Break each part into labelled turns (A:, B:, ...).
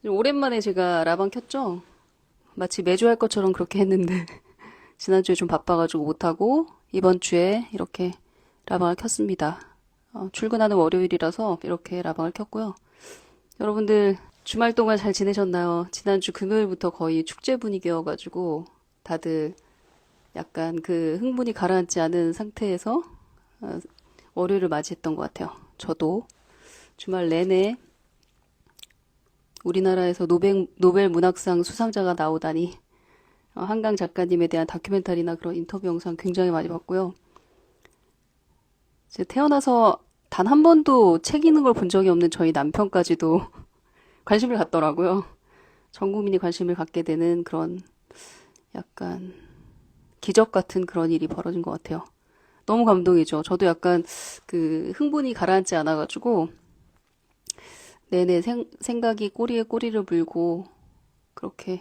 A: 오랜만에 제가 라방 켰죠? 마치 매주 할 것처럼 그렇게 했는데 지난주에 좀 바빠가지고 못하고 이번 주에 이렇게 라방을 켰습니다. 출근하는 월요일이라서 이렇게 라방을 켰고요. 여러분들 주말 동안 잘 지내셨나요? 지난주 금요일부터 거의 축제 분위기여가지고 다들 약간 그 흥분이 가라앉지 않은 상태에서 어, 월요일을 맞이했던 것 같아요. 저도 주말 내내 우리나라에서 노벨 문학상 수상자가 나오다니 한강 작가님에 대한 다큐멘터리나 그런 인터뷰 영상 굉장히 많이 봤고요. 제가 태어나서 단 한 번도 책 읽는 걸 본 적이 없는 저희 남편까지도 관심을 갖더라고요. 전 국민이 관심을 갖게 되는 그런 약간 기적 같은 그런 일이 벌어진 것 같아요. 너무 감동이죠. 저도 약간 그 흥분이 가라앉지 않아가지고 내내 생각이 꼬리에 꼬리를 물고 그렇게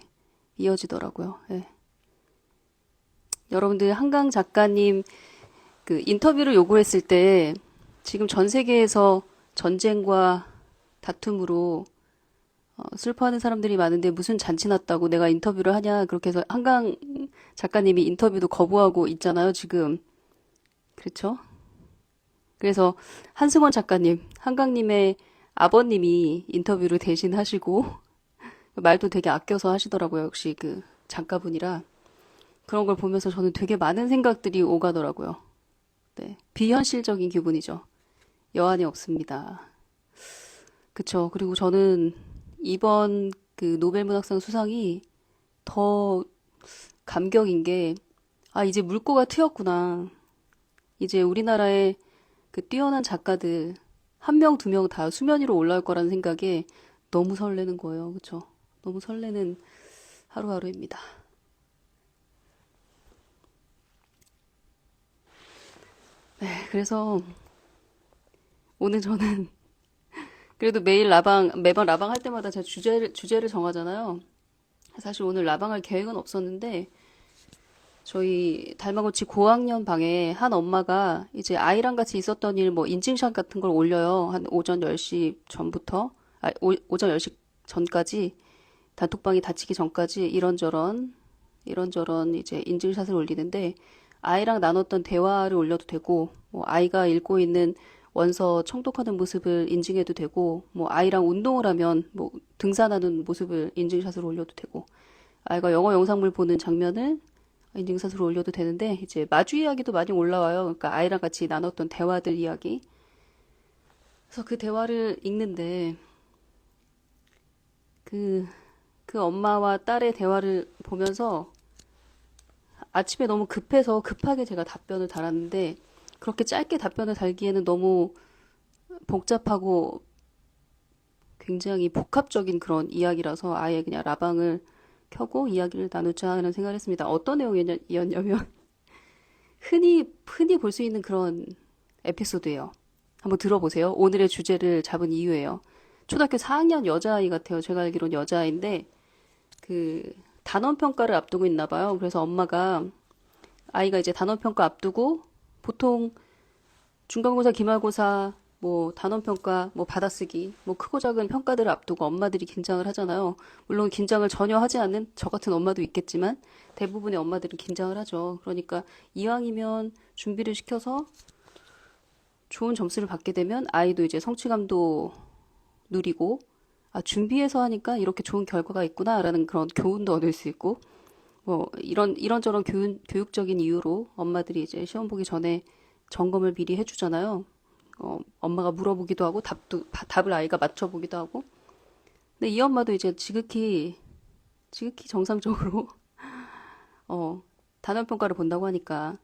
A: 이어지더라고요. 예. 여러분들 한강 작가님 그 인터뷰를 요구했을 때 지금 전 세계에서 전쟁과 다툼으로 슬퍼하는 사람들이 많은데 무슨 잔치 났다고 내가 인터뷰를 하냐 그렇게 해서 한강 작가님이 인터뷰도 거부하고 있잖아요, 지금. 그렇죠? 그래서 한승원 작가님, 한강님의 아버님이 인터뷰를 대신 하시고 말도 되게 아껴서 하시더라고요. 역시 그 작가분이라. 그런 걸 보면서 저는 되게 많은 생각들이 오가더라고요. 네. 비현실적인 기분이죠. 여한이 없습니다. 그쵸. 그리고 저는 이번 그 노벨문학상 수상이 더 감격인 게, 아, 이제 물꼬가 트였구나. 이제 우리나라의 그 뛰어난 작가들, 한 명, 두 명 다 수면 위로 올라올 거라는 생각에 너무 설레는 거예요. 그쵸. 너무 설레는 하루하루입니다. 네, 그래서 오늘 저는 그래도 매번 라방 할 때마다 제가 주제를 정하잖아요. 사실 오늘 라방할 계획은 없었는데, 저희 달마고치 고학년 방에 한 엄마가 이제 아이랑 같이 있었던 일 뭐 인증샷 같은 걸 올려요. 한 오전 10시 전부터, 오전 10시 전까지, 단톡방이 닫히기 전까지 이런저런 이제 인증샷을 올리는데, 아이랑 나눴던 대화를 올려도 되고, 뭐 아이가 읽고 있는 원서 청독하는 모습을 인증해도 되고, 뭐 아이랑 운동을 하면 뭐 등산하는 모습을 인증샷으로 올려도 되고, 아이가 영어 영상물 보는 장면을 인증샷으로 올려도 되는데, 이제 마주 이야기도 많이 올라와요. 그러니까 아이랑 같이 나눴던 대화들 이야기. 그래서 그 대화를 읽는데, 그, 그 엄마와 딸의 대화를 보면서 아침에 너무 급해서 급하게 제가 답변을 달았는데, 그렇게 짧게 답변을 달기에는 너무 복잡하고 굉장히 복합적인 그런 이야기라서 아예 그냥 라방을 켜고 이야기를 나누자 하는 생각을 했습니다. 어떤 내용이었냐면 흔히 볼 수 있는 그런 에피소드예요. 한번 들어보세요. 오늘의 주제를 잡은 이유예요. 초등학교 4학년 여자아이 같아요. 제가 알기로는 여자아이인데 그 단원 평가를 앞두고 있나 봐요. 그래서 엄마가 아이가 이제 단원 평가 앞두고 보통 중간고사, 기말고사, 뭐 단원평가, 뭐 받아쓰기, 뭐 크고 작은 평가들을 앞두고 엄마들이 긴장을 하잖아요. 물론 긴장을 전혀 하지 않는 저 같은 엄마도 있겠지만 대부분의 엄마들은 긴장을 하죠. 그러니까 이왕이면 준비를 시켜서 좋은 점수를 받게 되면 아이도 이제 성취감도 누리고, 아, 준비해서 하니까 이렇게 좋은 결과가 있구나라는 그런 교훈도 얻을 수 있고, 뭐 이런저런 교육적인 이유로 엄마들이 이제 시험 보기 전에 점검을 미리 해주잖아요. 엄마가 물어보기도 하고 답을 아이가 맞춰보기도 하고. 근데 이 엄마도 이제 지극히 정상적으로 단원 평가를 본다고 하니까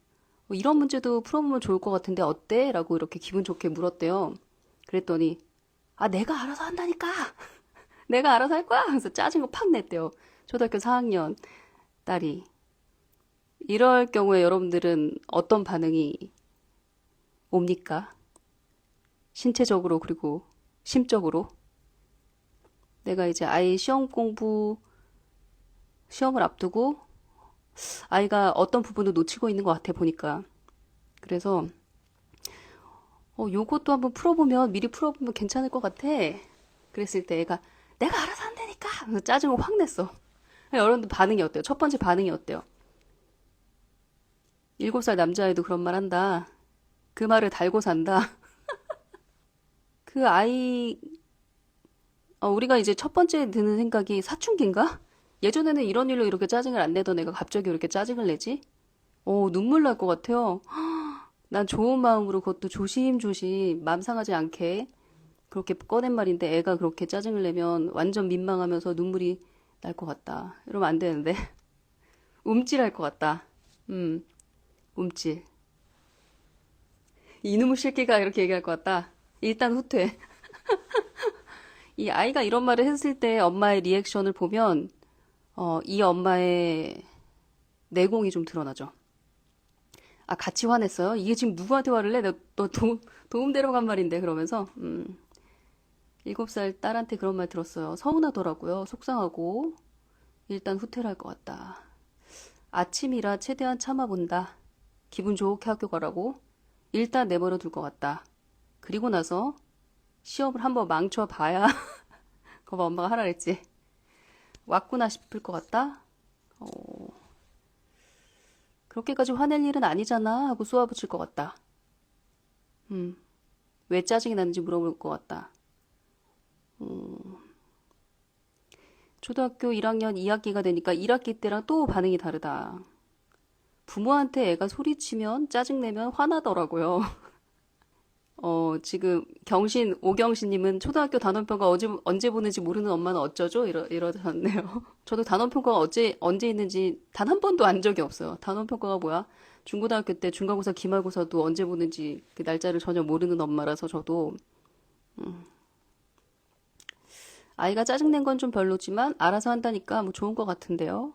A: 이런 문제도 풀어보면 좋을 것 같은데 어때? 라고 이렇게 기분 좋게 물었대요. 그랬더니 아, 내가 알아서 한다니까. 내가 알아서 할 거야. 그래서 짜증 거 팍 냈대요. 초등학교 4학년 딸이. 이럴 경우에 여러분들은 어떤 반응이 옵니까? 신체적으로 그리고 심적으로. 내가 이제 아이 시험을 앞두고 아이가 어떤 부분을 놓치고 있는 것 같아 보니까. 그래서 요것도 한번 풀어보면 미리 풀어보면 괜찮을 것 같아. 그랬을 때 애가 내가 알아서 한다니까 짜증을 확 냈어. 여러분들 반응이 어때요? 첫 번째 반응이 어때요? 7살 남자애도 그런 말 한다. 그 말을 달고 산다. 그 아이, 우리가 이제 첫 번째 드는 생각이 사춘기인가? 예전에는 이런 일로 이렇게 짜증을 안 내던 애가 갑자기 왜 이렇게 짜증을 내지? 눈물 날 것 같아요. 난 좋은 마음으로 그것도 조심조심 맘 상하지 않게 그렇게 꺼낸 말인데 애가 그렇게 짜증을 내면 완전 민망하면서 눈물이 날 것 같다. 이러면 안 되는데. 움찔할 것 같다. 음, 움찔. 이놈의 새끼가 이렇게 얘기할 것 같다. 일단 후퇴. 이 아이가 이런 말을 했을 때 엄마의 리액션을 보면, 이 엄마의 내공이 좀 드러나죠. 아, 같이 화냈어요? 이게 지금 누구한테 화를 내? 너 도움 되러 간 말인데, 그러면서, 7살 딸한테 그런 말 들었어요. 서운하더라고요. 속상하고, 일단 후퇴를 할 것 같다. 아침이라 최대한 참아본다. 기분 좋게 학교 가라고. 일단 내버려 둘 것 같다. 그리고 나서 시험을 한번 망쳐봐야, 거봐, 엄마가 하라 그랬지. 왔구나 싶을 것 같다. 그렇게까지 화낼 일은 아니잖아 하고 쏘아붙일 것 같다. 왜 짜증이 나는지 물어볼 것 같다. 초등학교 1학년 2학기가 되니까 1학기 때랑 또 반응이 다르다. 부모한테 애가 소리치면 짜증내면 화나더라고요. 지금 오경신님은 초등학교 단원평가 언제 보는지 모르는 엄마는 어쩌죠? 이러셨네요. 저도 단원평가가 언제 있는지 단 한 번도 안 적이 없어요. 단원평가가 뭐야? 중고등학교 때 중간고사, 기말고사도 언제 보는지 그 날짜를 전혀 모르는 엄마라서 저도 아이가 짜증낸 건 좀 별로지만 알아서 한다니까 뭐 좋은 것 같은데요.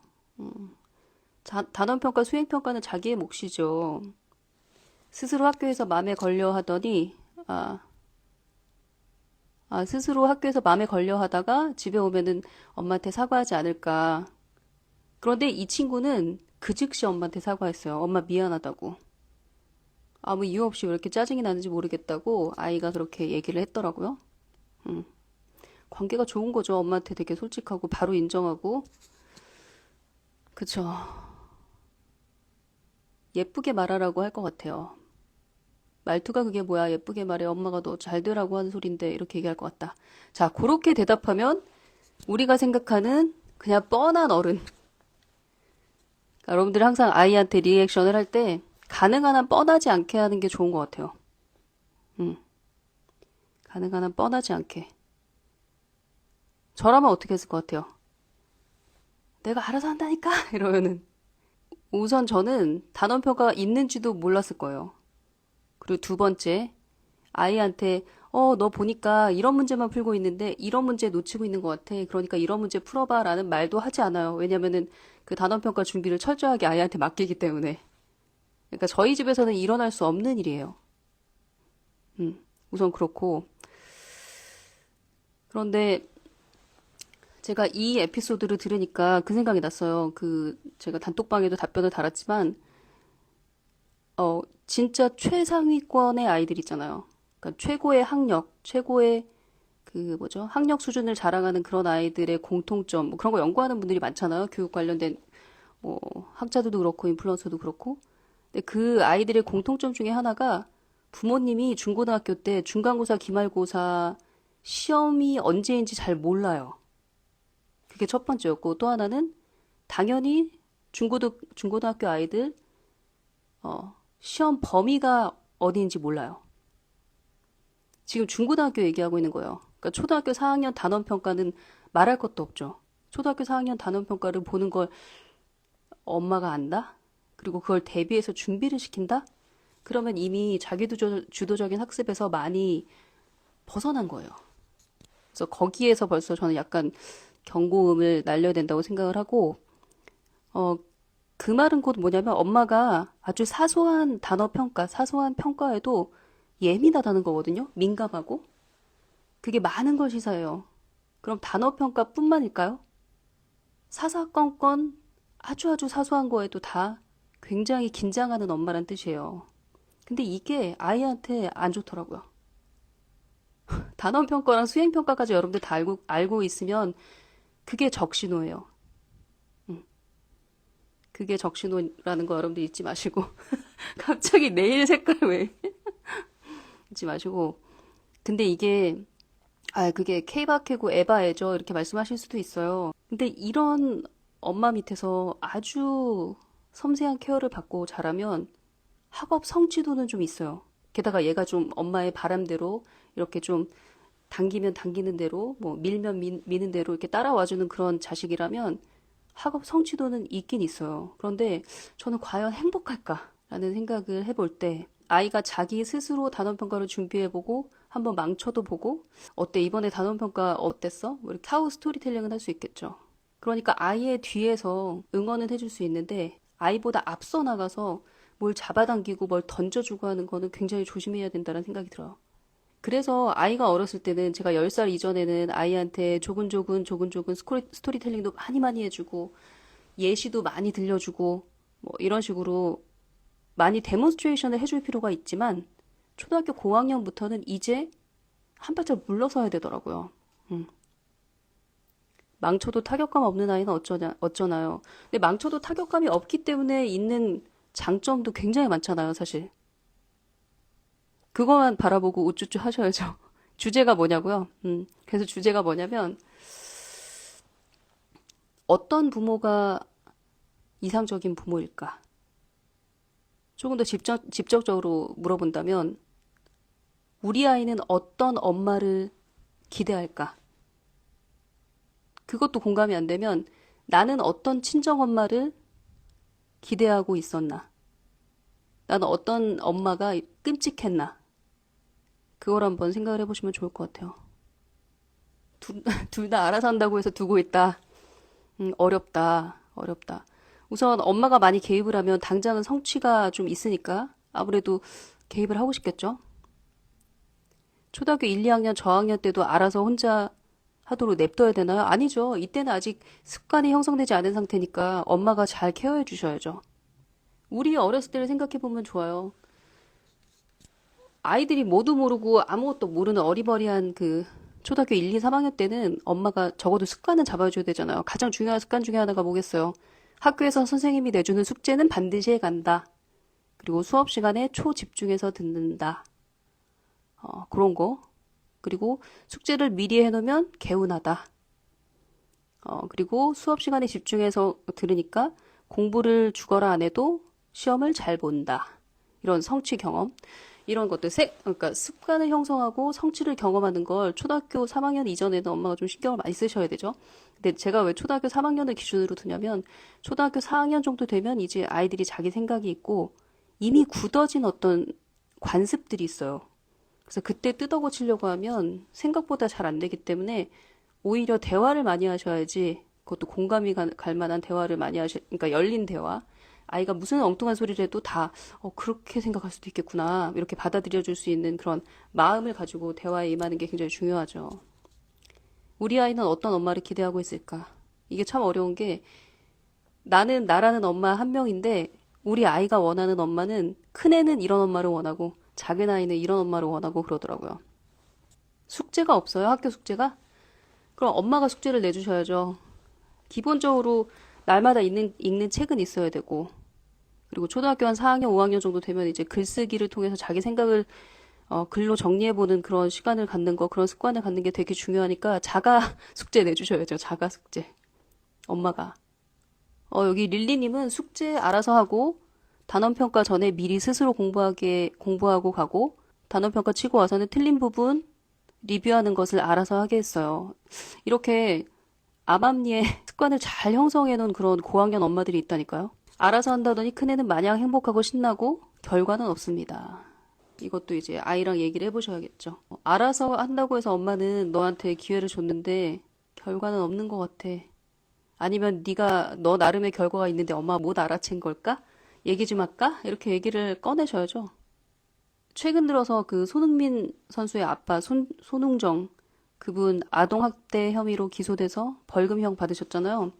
A: 단원평가, 수행평가는 자기의 몫이죠. 스스로 학교에서 마음에 걸려 하더니, 스스로 학교에서 마음에 걸려 하다가 집에 오면은 엄마한테 사과하지 않을까. 그런데 이 친구는 그 즉시 엄마한테 사과했어요. 엄마 미안하다고. 아무 이유 없이 왜 이렇게 짜증이 나는지 모르겠다고 아이가 그렇게 얘기를 했더라고요. 관계가 좋은 거죠. 엄마한테 되게 솔직하고 바로 인정하고. 그쵸. 예쁘게 말하라고 할 것 같아요. 말투가 그게 뭐야? 예쁘게 말해. 엄마가 너 잘 되라고 하는 소린데 이렇게 얘기할 것 같다. 자, 그렇게 대답하면 우리가 생각하는 그냥 뻔한 어른. 그러니까 여러분들이 항상 아이한테 리액션을 할 때 가능한 한 뻔하지 않게 하는 게 좋은 것 같아요. 가능한 한 뻔하지 않게. 저라면 어떻게 했을 것 같아요? 내가 알아서 한다니까? 이러면은. 우선 저는 단원표가 있는지도 몰랐을 거예요. 그리고 두 번째, 아이한테, 너 보니까 이런 문제만 풀고 있는데 이런 문제 놓치고 있는 것 같아. 그러니까 이런 문제 풀어봐 라는 말도 하지 않아요. 왜냐면은 그 단원평가 준비를 철저하게 아이한테 맡기기 때문에. 그러니까 저희 집에서는 일어날 수 없는 일이에요. 우선 그렇고. 그런데 제가 이 에피소드를 들으니까 그 생각이 났어요. 제가 단톡방에도 답변을 달았지만, 진짜 최상위권의 아이들 있잖아요. 그러니까 최고의 학력, 최고의 학력 수준을 자랑하는 그런 아이들의 공통점, 뭐 그런 거 연구하는 분들이 많잖아요. 교육 관련된, 뭐, 학자들도 그렇고, 인플루언서도 그렇고. 근데 그 아이들의 공통점 중에 하나가 부모님이 중고등학교 때 중간고사, 기말고사 시험이 언제인지 잘 몰라요. 그게 첫 번째였고, 또 하나는 당연히 중고등학교 아이들, 시험 범위가 어디인지 몰라요. 지금 중고등학교 얘기하고 있는 거예요. 그러니까 초등학교 4학년 단원평가는 말할 것도 없죠. 초등학교 4학년 단원평가를 보는 걸 엄마가 안다? 그리고 그걸 대비해서 준비를 시킨다? 그러면 이미 자기주도적인 학습에서 많이 벗어난 거예요. 그래서 거기에서 벌써 저는 약간 경고음을 날려야 된다고 생각을 하고, 그 말은 곧 뭐냐면 엄마가 아주 사소한 단어 평가, 사소한 평가에도 예민하다는 거거든요. 민감하고. 그게 많은 걸 시사해요. 그럼 단어 평가뿐만일까요? 사사건건 아주 아주 사소한 거에도 다 굉장히 긴장하는 엄마란 뜻이에요. 근데 이게 아이한테 안 좋더라고요. 단원 평가랑 수행 평가까지 여러분들 다 알고 있으면 그게 적신호예요. 음, 그게 적신호라는 거 여러분들 잊지 마시고. 갑자기 네일 색깔 왜 잊지 마시고. 근데 이게 그게 케이바케고 에바애죠. 이렇게 말씀하실 수도 있어요. 근데 이런 엄마 밑에서 아주 섬세한 케어를 받고 자라면 학업 성취도는 좀 있어요. 게다가 얘가 좀 엄마의 바람대로 이렇게 좀 당기면 당기는 대로 뭐 밀면 미는 대로 이렇게 따라와주는 그런 자식이라면 학업 성취도는 있긴 있어요. 그런데 저는 과연 행복할까라는 생각을 해볼 때 아이가 자기 스스로 단원평가를 준비해보고 한번 망쳐도 보고 어때 이번에 단원평가 어땠어? 뭐 이렇게 하우 스토리텔링은 할 수 있겠죠. 그러니까 아이의 뒤에서 응원은 해줄 수 있는데 아이보다 앞서 나가서 뭘 잡아당기고 뭘 던져주고 하는 거는 굉장히 조심해야 된다는 생각이 들어요. 그래서 아이가 어렸을 때는 제가 10살 이전에는 아이한테 조근조근 스토리텔링도 많이 많이 해주고 예시도 많이 들려주고 뭐 이런 식으로 많이 데몬스트레이션을 해줄 필요가 있지만 초등학교 고학년부터는 이제 한 발짝 물러서야 되더라고요. 망쳐도 타격감 없는 아이는 어쩌나요? 근데 망쳐도 타격감이 없기 때문에 있는 장점도 굉장히 많잖아요, 사실. 그거만 바라보고 우쭈쭈 하셔야죠. 주제가 뭐냐고요? 그래서 주제가 뭐냐면 어떤 부모가 이상적인 부모일까? 조금 더 직접적으로 물어본다면 우리 아이는 어떤 엄마를 기대할까? 그것도 공감이 안 되면 나는 어떤 친정 엄마를 기대하고 있었나? 나는 어떤 엄마가 끔찍했나? 그걸 한번 생각을 해보시면 좋을 것 같아요. 둘 다 알아서 한다고 해서 두고 있다. 어렵다. 어렵다. 우선 엄마가 많이 개입을 하면 당장은 성취가 좀 있으니까 아무래도 개입을 하고 싶겠죠. 초등학교 1, 2학년 저학년 때도 알아서 혼자 하도록 냅둬야 되나요? 아니죠. 이때는 아직 습관이 형성되지 않은 상태니까 엄마가 잘 케어해 주셔야죠. 우리 어렸을 때를 생각해 보면 좋아요. 아이들이 뭐도 모르고 아무것도 모르는 어리버리한 그 초등학교 1, 2, 3학년 때는 엄마가 적어도 습관은 잡아줘야 되잖아요. 가장 중요한 습관 중에 하나가 뭐겠어요? 학교에서 선생님이 내주는 숙제는 반드시 해간다. 그리고 수업 시간에 초집중해서 듣는다. 그런 거. 그리고 숙제를 미리 해놓으면 개운하다. 그리고 수업 시간에 집중해서 들으니까 공부를 죽어라 안 해도 시험을 잘 본다. 이런 성취 경험. 이런 것들, 그러니까 습관을 형성하고 성취를 경험하는 걸 초등학교 3학년 이전에는 엄마가 좀 신경을 많이 쓰셔야 되죠. 근데 제가 왜 초등학교 3학년을 기준으로 두냐면 초등학교 4학년 정도 되면 이제 아이들이 자기 생각이 있고 이미 굳어진 어떤 관습들이 있어요. 그래서 그때 뜯어고치려고 하면 생각보다 잘 안 되기 때문에 오히려 대화를 많이 하셔야지 그것도 공감이 갈 만한 대화를 많이 그러니까 열린 대화. 아이가 무슨 엉뚱한 소리를 해도 다, 그렇게 생각할 수도 있겠구나. 이렇게 받아들여 줄 수 있는 그런 마음을 가지고 대화에 임하는 게 굉장히 중요하죠. 우리 아이는 어떤 엄마를 기대하고 있을까? 이게 참 어려운 게 나는 나라는 엄마 한 명인데 우리 아이가 원하는 엄마는 큰애는 이런 엄마를 원하고 작은 아이는 이런 엄마를 원하고 그러더라고요. 숙제가 없어요? 학교 숙제가? 그럼 엄마가 숙제를 내주셔야죠. 기본적으로 날마다 읽는 책은 있어야 되고 그리고 초등학교 한 4학년, 5학년 정도 되면 이제 글쓰기를 통해서 자기 생각을 글로 정리해보는 그런 시간을 갖는 거, 그런 습관을 갖는 게 되게 중요하니까 자가 숙제 내주셔야죠. 자가 숙제. 엄마가. 여기 릴리님은 숙제 알아서 하고 단원평가 전에 미리 스스로 공부하고 가고 단원평가 치고 와서는 틀린 부분 리뷰하는 것을 알아서 하게 했어요. 이렇게 암암리에 습관을 잘 형성해 놓은 그런 고학년 엄마들이 있다니까요. 알아서 한다더니 큰애는 마냥 행복하고 신나고 결과는 없습니다. 이것도 이제 아이랑 얘기를 해보셔야겠죠. 알아서 한다고 해서 엄마는 너한테 기회를 줬는데 결과는 없는 것 같아. 아니면 네가 너 나름의 결과가 있는데 엄마가 못 알아챈 걸까? 얘기 좀 할까? 이렇게 얘기를 꺼내셔야죠. 최근 들어서 그 손흥민 선수의 아빠 손웅정 그분 아동학대 혐의로 기소돼서 벌금형 받으셨잖아요.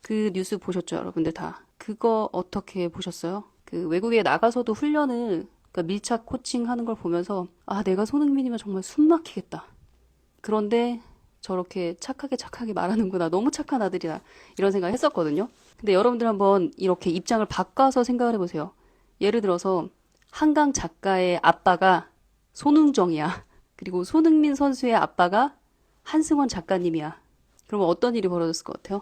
A: 그 뉴스 보셨죠, 여러분들 다. 그거 어떻게 보셨어요? 그 외국에 나가서도 훈련을 그러니까 밀착 코칭 하는 걸 보면서 내가 손흥민이면 정말 숨 막히겠다. 그런데 저렇게 착하게 말하는구나. 너무 착한 아들이다. 이런 생각을 했었거든요. 근데 여러분들 한번 이렇게 입장을 바꿔서 생각을 해보세요. 예를 들어서 한강 작가의 아빠가 손흥정이야. 그리고 손흥민 선수의 아빠가 한승원 작가님이야. 그러면 어떤 일이 벌어졌을 것 같아요?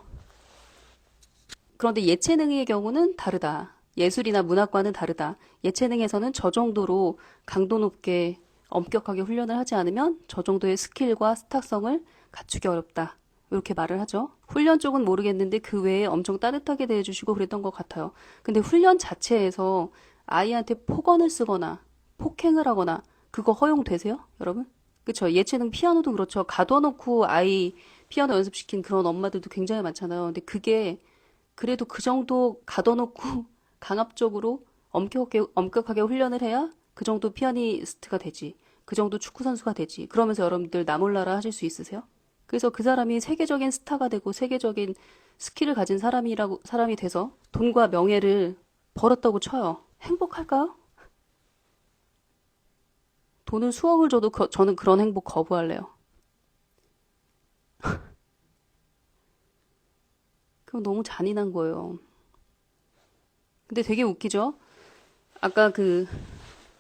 A: 그런데 예체능의 경우는 다르다. 예술이나 문학과는 다르다. 예체능에서는 저 정도로 강도 높게 엄격하게 훈련을 하지 않으면 저 정도의 스킬과 스타성을 갖추기 어렵다. 이렇게 말을 하죠. 훈련 쪽은 모르겠는데 그 외에 엄청 따뜻하게 대해주시고 그랬던 것 같아요. 근데 훈련 자체에서 아이한테 폭언을 쓰거나 폭행을 하거나 그거 허용되세요? 여러분? 그쵸? 예체능 피아노도 그렇죠. 가둬놓고 아이 피아노 연습시킨 그런 엄마들도 굉장히 많잖아요. 근데 그게 그래도 그 정도 가둬놓고 강압적으로 엄격하게 훈련을 해야 그 정도 피아니스트가 되지. 그 정도 축구 선수가 되지. 그러면서 여러분들 나 몰라라 하실 수 있으세요? 그래서 그 사람이 세계적인 스타가 되고 세계적인 스킬을 가진 사람이 돼서 돈과 명예를 벌었다고 쳐요. 행복할까요? 돈을 수억을 줘도 저는 그런 행복 거부할래요. 그럼 너무 잔인한 거예요. 근데 되게 웃기죠? 아까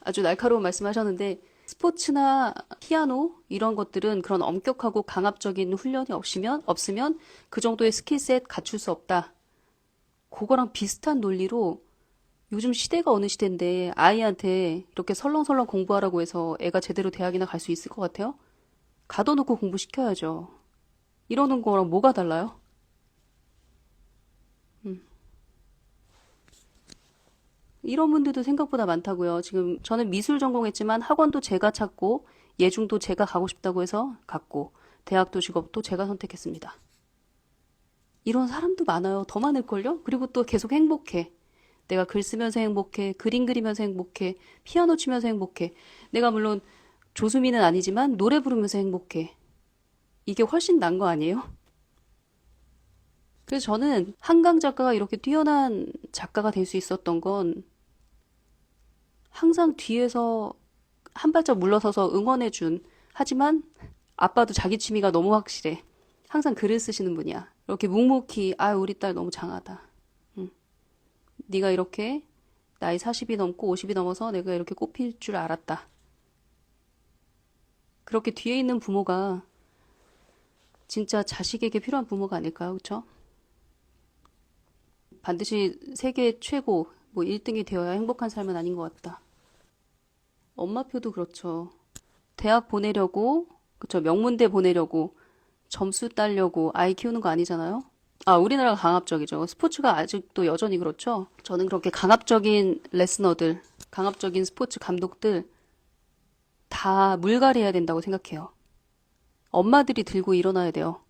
A: 아주 날카로운 말씀하셨는데 스포츠나 피아노 이런 것들은 그런 엄격하고 강압적인 훈련이 없으면 그 정도의 스킬셋 갖출 수 없다. 그거랑 비슷한 논리로 요즘 시대가 어느 시대인데 아이한테 이렇게 설렁설렁 공부하라고 해서 애가 제대로 대학이나 갈 수 있을 것 같아요? 가둬놓고 공부시켜야죠. 이러는 거랑 뭐가 달라요? 이런 분들도 생각보다 많다고요. 지금 저는 미술 전공했지만 학원도 제가 찾고 예중도 제가 가고 싶다고 해서 갔고 대학도 직업도 제가 선택했습니다. 이런 사람도 많아요. 더 많을걸요? 그리고 또 계속 행복해. 내가 글 쓰면서 행복해. 그림 그리면서 행복해. 피아노 치면서 행복해. 내가 물론 조수미는 아니지만 노래 부르면서 행복해. 이게 훨씬 난 거 아니에요? 그래서 저는 한강 작가가 이렇게 뛰어난 작가가 될 수 있었던 건 항상 뒤에서 한 발짝 물러서서 응원해준. 하지만 아빠도 자기 취미가 너무 확실해. 항상 글을 쓰시는 분이야. 이렇게 묵묵히 아 우리 딸 너무 장하다. 응. 네가 이렇게 나이 40이 넘고 50이 넘어서 내가 이렇게 꽃필 줄 알았다. 그렇게 뒤에 있는 부모가 진짜 자식에게 필요한 부모가 아닐까요? 그렇죠? 반드시 세계 최고 뭐 1등이 되어야 행복한 삶은 아닌 것 같다. 엄마표도 그렇죠. 대학 보내려고, 그쵸, 명문대 보내려고, 점수 따려고 아이 키우는 거 아니잖아요? 아, 우리나라가 강압적이죠. 스포츠가 아직도 여전히 그렇죠. 저는 그렇게 강압적인 레스너들, 강압적인 스포츠 감독들 다 물갈이해야 된다고 생각해요. 엄마들이 들고 일어나야 돼요.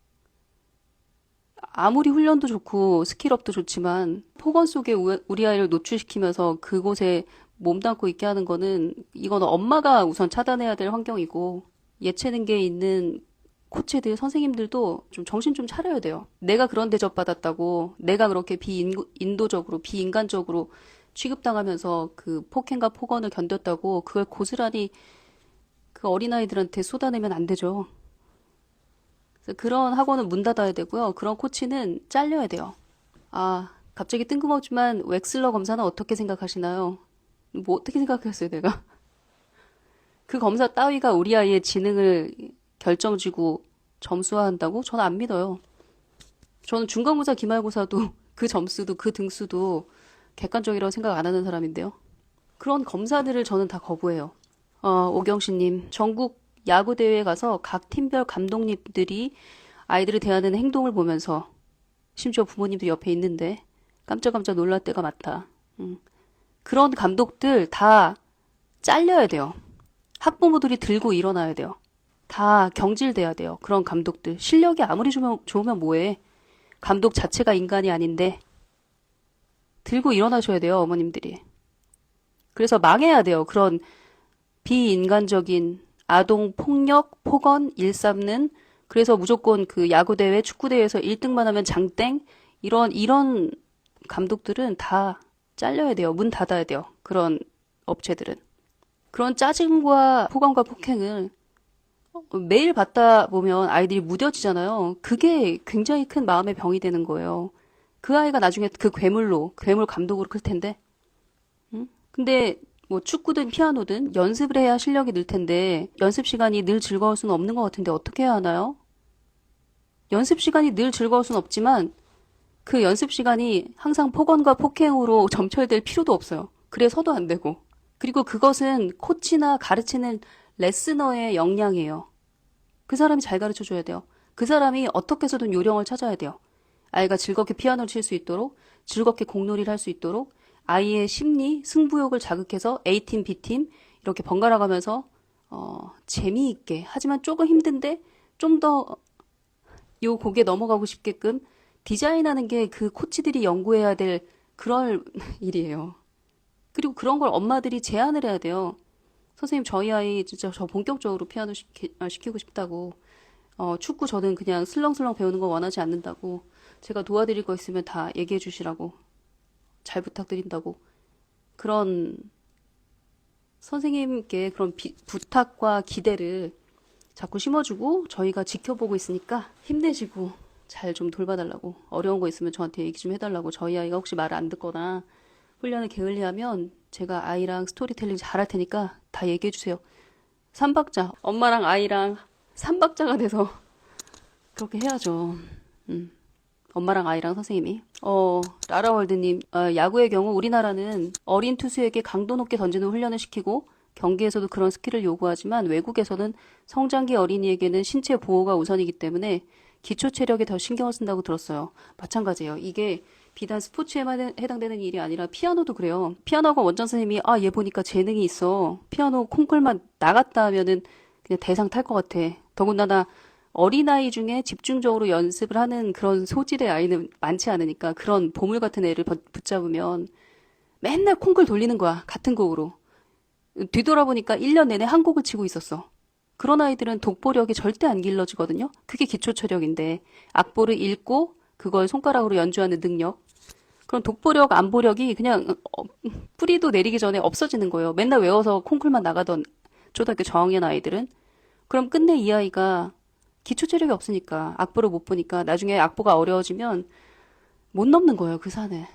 A: 아무리 훈련도 좋고 스킬업도 좋지만 폭언 속에 우리 아이를 노출시키면서 그곳에 몸담고 있게 하는 거는 이거는 엄마가 우선 차단해야 될 환경이고 예체능계에 있는 코치들, 선생님들도 좀 정신 좀 차려야 돼요. 내가 그런 대접받았다고 내가 그렇게 비인도적으로, 비인간적으로 취급당하면서 그 폭행과 폭언을 견뎠다고 그걸 고스란히 그 어린아이들한테 쏟아내면 안 되죠. 그래서 그런 학원은 문 닫아야 되고요. 그런 코치는 잘려야 돼요. 아, 갑자기 뜬금없지만 웩슬러 검사는 어떻게 생각하시나요? 뭐 어떻게 생각했어요, 내가? 그 검사 따위가 우리 아이의 지능을 결정지고 점수화한다고? 저는 안 믿어요. 저는 중간고사, 기말고사도 그 점수도 그 등수도 객관적이라고 생각 안 하는 사람인데요. 그런 검사들을 저는 다 거부해요. 오경신님, 전국 야구대회에 가서 각 팀별 감독님들이 아이들을 대하는 행동을 보면서 심지어 부모님도 옆에 있는데 깜짝깜짝 놀랄 때가 많다. 그런 감독들 다 잘려야 돼요. 학부모들이 들고 일어나야 돼요. 다 경질돼야 돼요. 그런 감독들. 실력이 아무리 좋으면 뭐해. 감독 자체가 인간이 아닌데 들고 일어나셔야 돼요, 어머님들이. 그래서 망해야 돼요. 그런 비인간적인 아동 폭력, 폭언, 일삼는 그래서 무조건 그 야구대회, 축구대회에서 1등만 하면 장땡 이런 감독들은 다 잘려야 돼요. 문 닫아야 돼요. 그런 업체들은. 그런 짜증과 폭언과 폭행을 매일 받다 보면 아이들이 무뎌지잖아요. 그게 굉장히 큰 마음의 병이 되는 거예요. 그 아이가 나중에 그 괴물 감독으로 클 텐데. 근데 뭐 축구든 피아노든 연습을 해야 실력이 늘 텐데 연습 시간이 늘 즐거울 수는 없는 것 같은데 어떻게 해야 하나요? 연습 시간이 늘 즐거울 수는 없지만 그 연습 시간이 항상 폭언과 폭행으로 점철될 필요도 없어요. 그래서도 안 되고. 그리고 그것은 코치나 가르치는 레스너의 역량이에요. 그 사람이 잘 가르쳐 줘야 돼요. 그 사람이 어떻게 해서든 요령을 찾아야 돼요. 아이가 즐겁게 피아노를 칠 수 있도록, 즐겁게 공놀이를 할 수 있도록, 아이의 심리, 승부욕을 자극해서 A팀, B팀 이렇게 번갈아 가면서 재미있게 하지만 조금 힘든데 좀 더 요 곡에 넘어가고 싶게끔 디자인하는 게 그 코치들이 연구해야 될 그럴 일이에요. 그리고 그런 걸 엄마들이 제안을 해야 돼요. 선생님, 저희 아이 진짜 저 본격적으로 피아노 시키고 싶다고. 축구 저는 그냥 슬렁슬렁 배우는 거 원하지 않는다고. 제가 도와드릴 거 있으면 다 얘기해 주시라고. 잘 부탁드린다고. 그런 선생님께 그런 부탁과 기대를 자꾸 심어주고 저희가 지켜보고 있으니까 힘내시고 잘 좀 돌봐달라고. 어려운 거 있으면 저한테 얘기 좀 해달라고. 저희 아이가 혹시 말을 안 듣거나 훈련을 게을리하면 제가 아이랑 스토리텔링 잘할 테니까 다 얘기해 주세요. 삼박자. 엄마랑 아이랑 삼박자가 돼서 그렇게 해야죠. 엄마랑 아이랑 선생님이. 라라월드님, 야구의 경우 우리나라는 어린 투수에게 강도 높게 던지는 훈련을 시키고 경기에서도 그런 스킬을 요구하지만 외국에서는 성장기 어린이에게는 신체 보호가 우선이기 때문에 기초 체력에 더 신경을 쓴다고 들었어요. 마찬가지예요. 이게 비단 스포츠에만 해당되는 일이 아니라 피아노도 그래요. 피아노가 원장 선생님이 얘 보니까 재능이 있어. 피아노 콩쿨만 나갔다 하면은 그냥 대상 탈 것 같아. 더군다나 어린아이 중에 집중적으로 연습을 하는 그런 소질의 아이는 많지 않으니까 그런 보물 같은 애를 붙잡으면 맨날 콩쿨 돌리는 거야. 같은 곡으로. 뒤돌아보니까 1년 내내 한 곡을 치고 있었어. 그런 아이들은 독보력이 절대 안 길러지거든요. 그게 기초 체력인데 악보를 읽고 그걸 손가락으로 연주하는 능력. 그런 독보력, 안보력이 그냥 뿌리도 내리기 전에 없어지는 거예요. 맨날 외워서 콩쿨만 나가던 초등학교 저학년 아이들은. 그럼 끝내 이 아이가 기초 체력이 없으니까 악보를 못 보니까 나중에 악보가 어려워지면 못 넘는 거예요, 그 산을.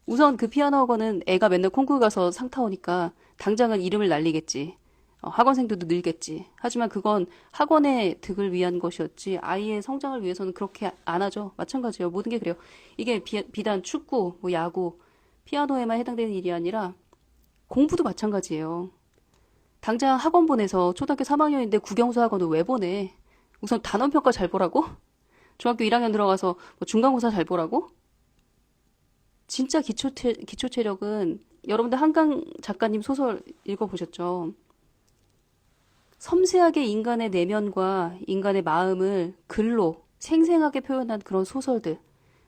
A: 우선 그 피아노 학원은 애가 맨날 콩쿨 가서 상 타오니까 당장은 이름을 날리겠지. 학원생들도 늘겠지. 하지만 그건 학원의 득을 위한 것이었지 아이의 성장을 위해서는 그렇게 안 하죠. 마찬가지예요. 모든 게 그래요. 이게 비단 축구, 뭐 야구, 피아노에만 해당되는 일이 아니라 공부도 마찬가지예요. 당장 학원 보내서 초등학교 3학년인데 국영수 학원을 왜 보내? 우선 단원평가 잘 보라고? 중학교 1학년 들어가서 뭐 중간고사 잘 보라고? 진짜 기초 체력은 여러분들 한강 작가님 소설 읽어보셨죠? 섬세하게 인간의 내면과 인간의 마음을 글로 생생하게 표현한 그런 소설들.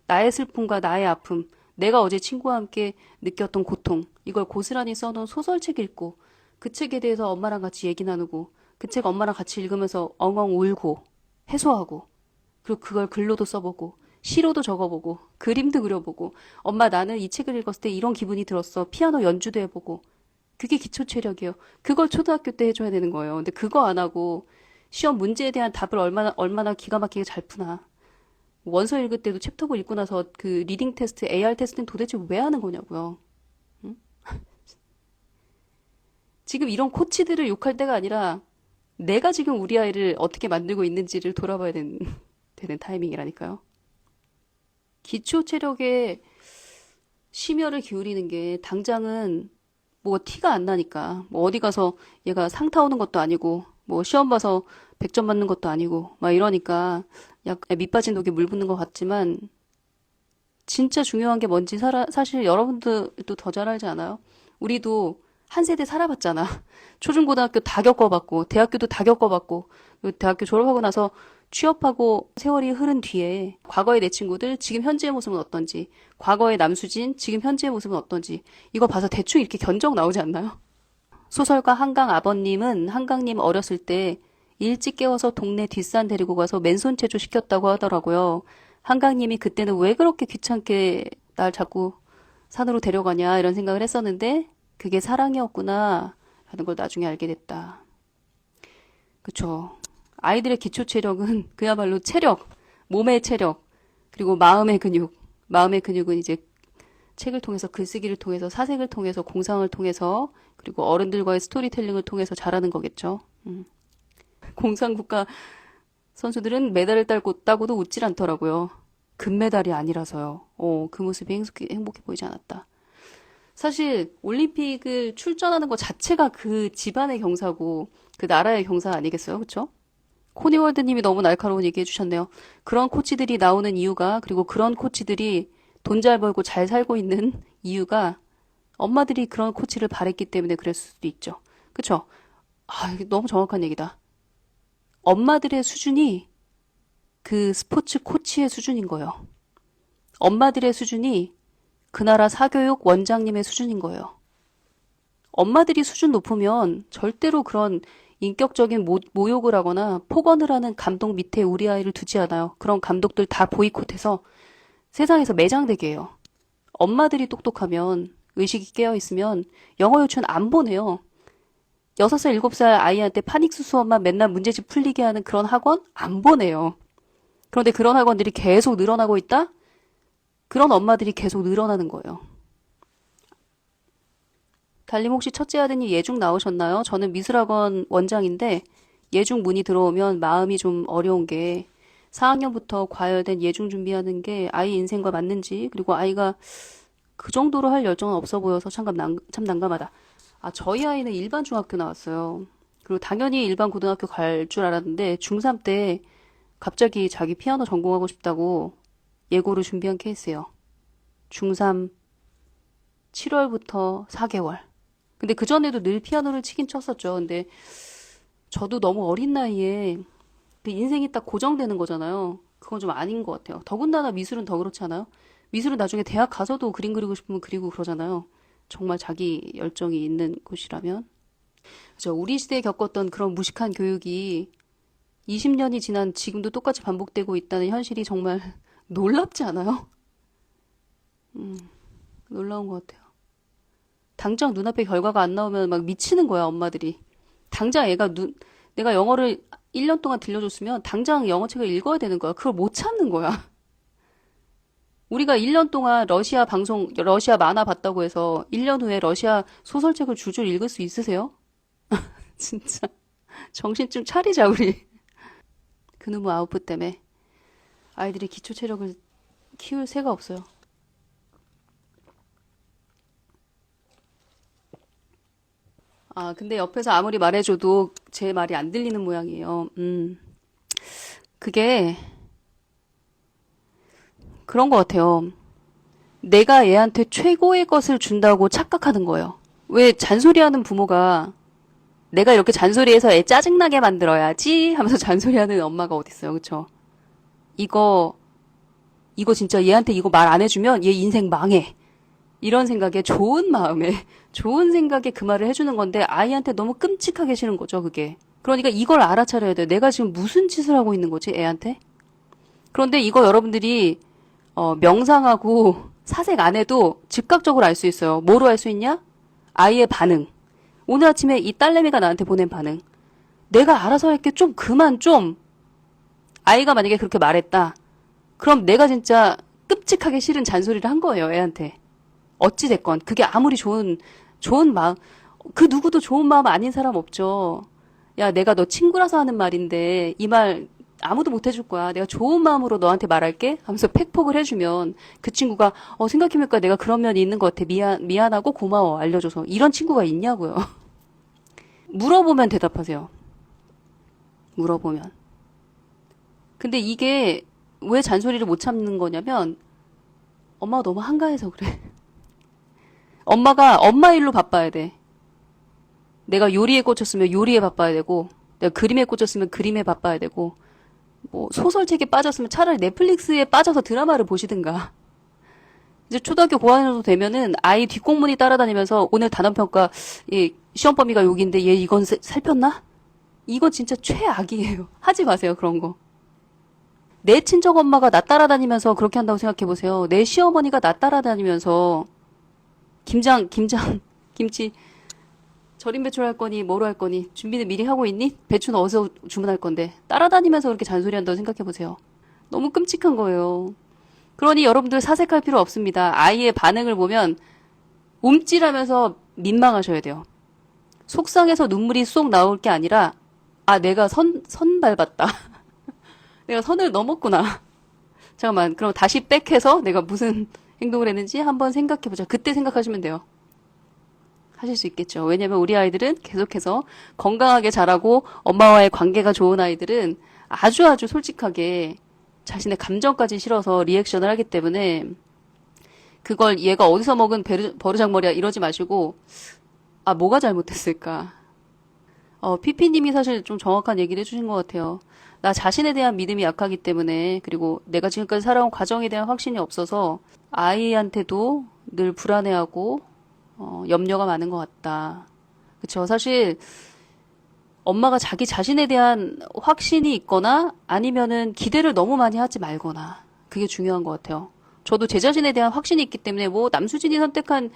A: 나의 슬픔과 나의 아픔, 내가 어제 친구와 함께 느꼈던 고통, 이걸 고스란히 써놓은 소설책 읽고 그 책에 대해서 엄마랑 같이 얘기 나누고 그 책 엄마랑 같이 읽으면서 엉엉 울고 해소하고 그리고 그걸 글로도 써보고 시로도 적어보고 그림도 그려보고 엄마 나는 이 책을 읽었을 때 이런 기분이 들었어. 피아노 연주도 해보고 그게 기초 체력이에요. 그걸 초등학교 때 해줘야 되는 거예요. 근데 그거 안 하고 시험 문제에 대한 답을 얼마나 기가 막히게 잘 푸나. 원서 읽을 때도 챕터고 읽고 나서 그 리딩 테스트, AR 테스트는 도대체 왜 하는 거냐고요. 응? 지금 이런 코치들을 욕할 때가 아니라 내가 지금 우리 아이를 어떻게 만들고 있는지를 돌아봐야 되는 타이밍이라니까요. 기초 체력에 심혈을 기울이는 게 당장은 뭐 티가 안 나니까 뭐 어디 가서 얘가 상 타오는 것도 아니고 뭐 시험 봐서 100점 맞는 것도 아니고 막 이러니까 약간 밑 빠진 독에 물 붓는 것 같지만 진짜 중요한 게 뭔지 사실 여러분들도 더 잘 알지 않아요? 우리도 한 세대 살아봤잖아. 초중고등학교 다 겪어봤고 대학교도 다 겪어봤고 대학교 졸업하고 나서 취업하고 세월이 흐른 뒤에 과거의 내 친구들 지금 현재의 모습은 어떤지 과거의 남수진 지금 현재의 모습은 어떤지 이거 봐서 대충 이렇게 견적 나오지 않나요? 소설가 한강 아버님은 한강님 어렸을 때 일찍 깨워서 동네 뒷산 데리고 가서 맨손 체조 시켰다고 하더라고요. 한강님이 그때는 왜 그렇게 귀찮게 날 자꾸 산으로 데려가냐 이런 생각을 했었는데 그게 사랑이었구나 하는 걸 나중에 알게 됐다. 그쵸. 아이들의 기초 체력은 그야말로 체력, 몸의 체력, 그리고 마음의 근육. 마음의 근육은 이제 책을 통해서, 글쓰기를 통해서, 사색을 통해서, 공상을 통해서, 그리고 어른들과의 스토리텔링을 통해서 자라는 거겠죠. 공상국가 선수들은 메달을 따고도 웃질 않더라고요. 금메달이 아니라서요. 그 모습이 행복해 보이지 않았다. 사실 올림픽을 출전하는 것 자체가 그 집안의 경사고 그 나라의 경사 아니겠어요? 그쵸? 코니월드님이 너무 날카로운 얘기 해주셨네요. 그런 코치들이 나오는 이유가, 그리고 그런 코치들이 돈 잘 벌고 잘 살고 있는 이유가 엄마들이 그런 코치를 바랬기 때문에 그랬을 수도 있죠. 그쵸? 이게 너무 정확한 얘기다. 엄마들의 수준이 그 스포츠 코치의 수준인 거예요. 엄마들의 수준이 그 나라 사교육 원장님의 수준인 거예요. 엄마들이 수준 높으면 절대로 그런 인격적인 모욕을 하거나 폭언을 하는 감독 밑에 우리 아이를 두지 않아요. 그런 감독들 다 보이콧해서 세상에서 매장되게 해요. 엄마들이 똑똑하면, 의식이 깨어있으면 영어 유치원 안 보내요. 6살, 7살 아이한테 파닉스 수업만 맨날 문제집 풀리게 하는 그런 학원 안 보내요. 그런데 그런 학원들이 계속 늘어나고 있다? 그런 엄마들이 계속 늘어나는 거예요. 달님 혹시 첫째 아드님 예중 나오셨나요? 저는 미술학원 원장인데 예중 문의 들어오면 마음이 좀 어려운 게 4학년부터 과열된 예중 준비하는 게 아이 인생과 맞는지, 그리고 아이가 그 정도로 할 열정은 없어 보여서 참 난감하다. 저희 아이는 일반 중학교 나왔어요. 그리고 당연히 일반 고등학교 갈 줄 알았는데 중3 때 갑자기 자기 피아노 전공하고 싶다고 예고를 준비한 케이스예요. 중3 7월부터 4개월. 근데 그전에도 늘 피아노를 치긴 쳤었죠. 근데 저도 너무 어린 나이에 그 인생이 딱 고정되는 거잖아요. 그건 좀 아닌 것 같아요. 더군다나 미술은 더 그렇지 않아요? 미술은 나중에 대학 가서도 그림 그리고 싶으면 그리고 그러잖아요. 정말 자기 열정이 있는 곳이라면. 그죠? 우리 시대에 겪었던 그런 무식한 교육이 20년이 지난 지금도 똑같이 반복되고 있다는 현실이 정말 놀랍지 않아요? 놀라운 것 같아요. 당장 눈앞에 결과가 안 나오면 막 미치는 거야, 엄마들이. 당장 내가 영어를 1년 동안 들려줬으면 당장 영어책을 읽어야 되는 거야. 그걸 못 참는 거야. 우리가 1년 동안 러시아 만화 봤다고 해서 1년 후에 러시아 소설책을 줄줄 읽을 수 있으세요? 진짜. 정신 좀 차리자, 우리. 그놈의 아웃풋 때문에 아이들이 기초 체력을 키울 새가 없어요. 근데 옆에서 아무리 말해줘도 제 말이 안 들리는 모양이에요. 그게 그런 것 같아요. 내가 얘한테 최고의 것을 준다고 착각하는 거예요. 왜 잔소리하는 부모가 내가 이렇게 잔소리해서 애 짜증나게 만들어야지 하면서 잔소리하는 엄마가 어딨어요. 그쵸? 이거, 이거 진짜 얘한테 이거 말 안 해주면 얘 인생 망해. 이런 생각에 좋은 마음에, 좋은 생각에 그 말을 해주는 건데 아이한테 너무 끔찍하게 싫은 거죠, 그게. 그러니까 이걸 알아차려야 돼요. 내가 지금 무슨 짓을 하고 있는 거지, 애한테? 그런데 이거 여러분들이 명상하고 사색 안 해도 즉각적으로 알 수 있어요. 뭐로 알 수 있냐? 아이의 반응. 오늘 아침에 이 딸내미가 나한테 보낸 반응. 내가 알아서 할게 좀 그만 좀. 아이가 만약에 그렇게 말했다. 그럼 내가 진짜 끔찍하게 싫은 잔소리를 한 거예요, 애한테. 어찌됐건. 그게 아무리 좋은 마음, 그 누구도 좋은 마음 아닌 사람 없죠. 야, 내가 너 친구라서 하는 말인데, 이 말 아무도 못 해줄 거야. 내가 좋은 마음으로 너한테 말할게? 하면서 팩폭을 해주면, 그 친구가, 생각해보니까 내가 그런 면이 있는 것 같아. 미안하고 고마워. 알려줘서. 이런 친구가 있냐고요. 물어보면 대답하세요. 물어보면. 근데 이게 왜 잔소리를 못 참는 거냐면, 엄마가 너무 한가해서 그래. 엄마 일로 바빠야 돼. 내가 요리에 꽂혔으면 요리에 바빠야 되고, 내가 그림에 꽂혔으면 그림에 바빠야 되고, 뭐 소설책에 빠졌으면 차라리 넷플릭스에 빠져서 드라마를 보시든가. 이제 초등학교 고학년 정도 되면은 아이 뒷공문이 따라다니면서 오늘 단원평가 시험 범위가 여기인데 얘 이건 살폈나? 이거 진짜 최악이에요. 하지 마세요, 그런 거. 내 친정 엄마가 나 따라다니면서 그렇게 한다고 생각해 보세요. 내 시어머니가 나 따라다니면서 김치 절임 배추를 할 거니 뭐로 할 거니 준비는 미리 하고 있니? 배추는 어디서 주문할 건데 따라다니면서 그렇게 잔소리한다고 생각해 보세요. 너무 끔찍한 거예요. 그러니 여러분들 사색할 필요 없습니다. 아이의 반응을 보면 움찔하면서 민망하셔야 돼요. 속상해서 눈물이 쏙 나올 게 아니라 아 내가 선 밟았다. 내가 선을 넘었구나. 잠깐만 그럼 다시 백해서 내가 무슨 행동을 했는지 한번 생각해보자. 그때 생각하시면 돼요. 하실 수 있겠죠. 왜냐면 우리 아이들은 계속해서 건강하게 자라고 엄마와의 관계가 좋은 아이들은 아주 솔직하게 자신의 감정까지 실어서 리액션을 하기 때문에 그걸 얘가 어디서 먹은 버르장머리야 이러지 마시고 아 뭐가 잘못됐을까. 피피님이 사실 좀 정확한 얘기를 해주신 것 같아요. 나 자신에 대한 믿음이 약하기 때문에 그리고 내가 지금까지 살아온 과정에 대한 확신이 없어서 아이한테도 늘 불안해하고 염려가 많은 것 같다. 그쵸. 사실 엄마가 자기 자신에 대한 확신이 있거나 아니면은 기대를 너무 많이 하지 말거나 그게 중요한 것 같아요. 저도 제 자신에 대한 확신이 있기 때문에 뭐 남수진이 선택한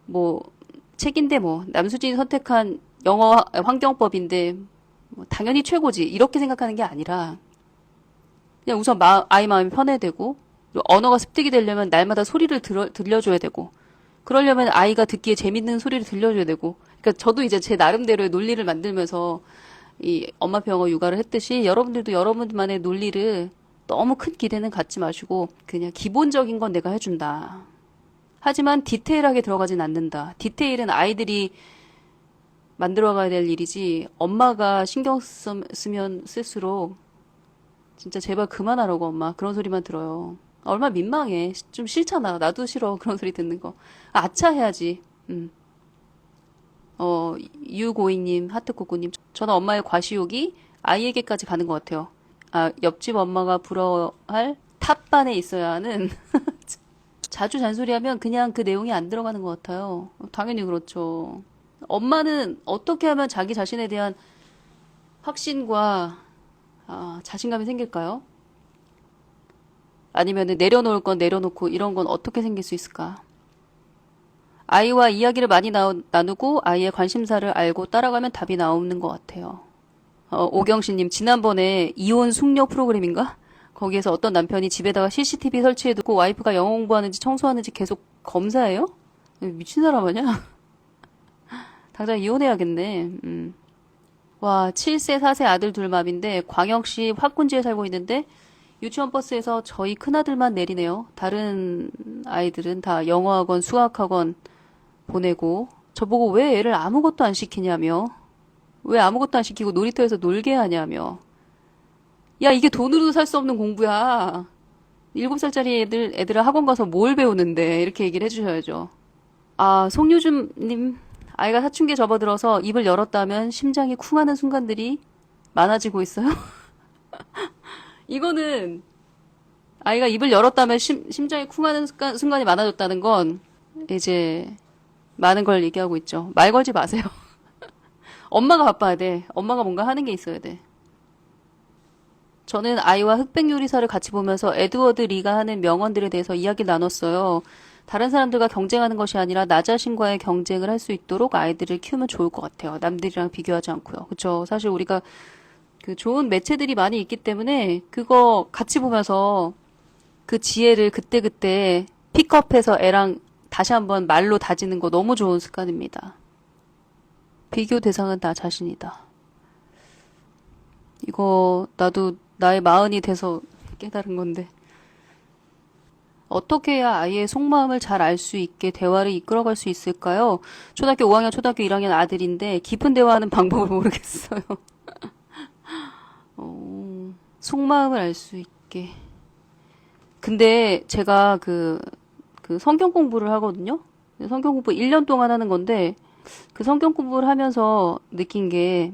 A: 뭐 책인데 뭐 남수진이 선택한 영어 환경법인데 뭐 당연히 최고지 이렇게 생각하는 게 아니라 그냥 우선 아이 마음이 편해야 되고 그리고 언어가 습득이 되려면 날마다 소리를 들려줘야 되고 그러려면 아이가 듣기에 재밌는 소리를 들려줘야 되고 그러니까 저도 이제 제 나름대로의 논리를 만들면서 이 엄마표 영어 육아를 했듯이 여러분들도 여러분만의 논리를 너무 큰 기대는 갖지 마시고 그냥 기본적인 건 내가 해준다. 하지만 디테일하게 들어가진 않는다. 디테일은 아이들이 만들어가야 될 일이지 엄마가 신경 쓰면 쓸수록 진짜 제발 그만하라고 엄마 그런 소리만 들어요. 얼마나 민망해. 좀 싫잖아. 나도 싫어. 그런 소리 듣는 거. 아차 해야지. 유고잉님, 하트코코님. 저는 엄마의 과시욕이 아이에게까지 가는 것 같아요. 아, 옆집 엄마가 부러워할 탑반에 있어야 하는. 자주 잔소리하면 그냥 그 내용이 안 들어가는 것 같아요. 당연히 그렇죠. 엄마는 어떻게 하면 자기 자신에 대한 확신과 자신감이 생길까요? 아니면 내려놓을 건 내려놓고 이런 건 어떻게 생길 수 있을까? 아이와 이야기를 많이 나누고 아이의 관심사를 알고 따라가면 답이 나오는 것 같아요. 오경신님, 지난번에 이혼 숙녀 프로그램인가? 거기에서 어떤 남편이 집에다가 CCTV 설치해두고 와이프가 영어 공부하는지 청소하는지 계속 검사해요? 미친 사람 아니야? 당장 이혼해야겠네. 와, 7세, 4세 아들 둘맘인데 광역시 화군지에 살고 있는데 유치원 버스에서 저희 큰아들만 내리네요. 다른 아이들은 다 영어학원, 수학학원 보내고 저보고 왜 애를 아무것도 안 시키냐며 왜 아무것도 안 시키고 놀이터에서 놀게 하냐며 야 이게 돈으로도 살 수 없는 공부야. 7살짜리 애들은 학원 가서 뭘 배우는데 이렇게 얘기를 해주셔야죠. 아 송유준님 아이가 사춘기에 접어들어서 입을 열었다 하면 심장이 쿵하는 순간들이 많아지고 있어요. 이거는 아이가 입을 열었다면 심장이 쿵하는 순간이 많아졌다는 건 이제 많은 걸 얘기하고 있죠. 말 걸지 마세요. 엄마가 바빠야 돼. 엄마가 뭔가 하는 게 있어야 돼. 저는 아이와 흑백 요리사를 같이 보면서 에드워드 리가 하는 명언들에 대해서 이야기를 나눴어요. 다른 사람들과 경쟁하는 것이 아니라 나 자신과의 경쟁을 할 수 있도록 아이들을 키우면 좋을 것 같아요. 남들이랑 비교하지 않고요. 그렇죠? 사실 우리가 그 좋은 매체들이 많이 있기 때문에 그거 같이 보면서 그 지혜를 그때그때 픽업해서 애랑 다시 한번 말로 다지는 거 너무 좋은 습관입니다. 비교 대상은 나 자신이다. 이거 나도 나의 마흔이 돼서 깨달은 건데 어떻게 해야 아이의 속마음을 잘 알 수 있게 대화를 이끌어갈 수 있을까요? 초등학교 5학년, 초등학교 1학년 아들인데 깊은 대화하는 방법을 모르겠어요. 속마음을 알 수 있게. 근데 제가 그 성경 공부를 하거든요. 성경 공부 1년 동안 하는 건데 그 성경 공부를 하면서 느낀 게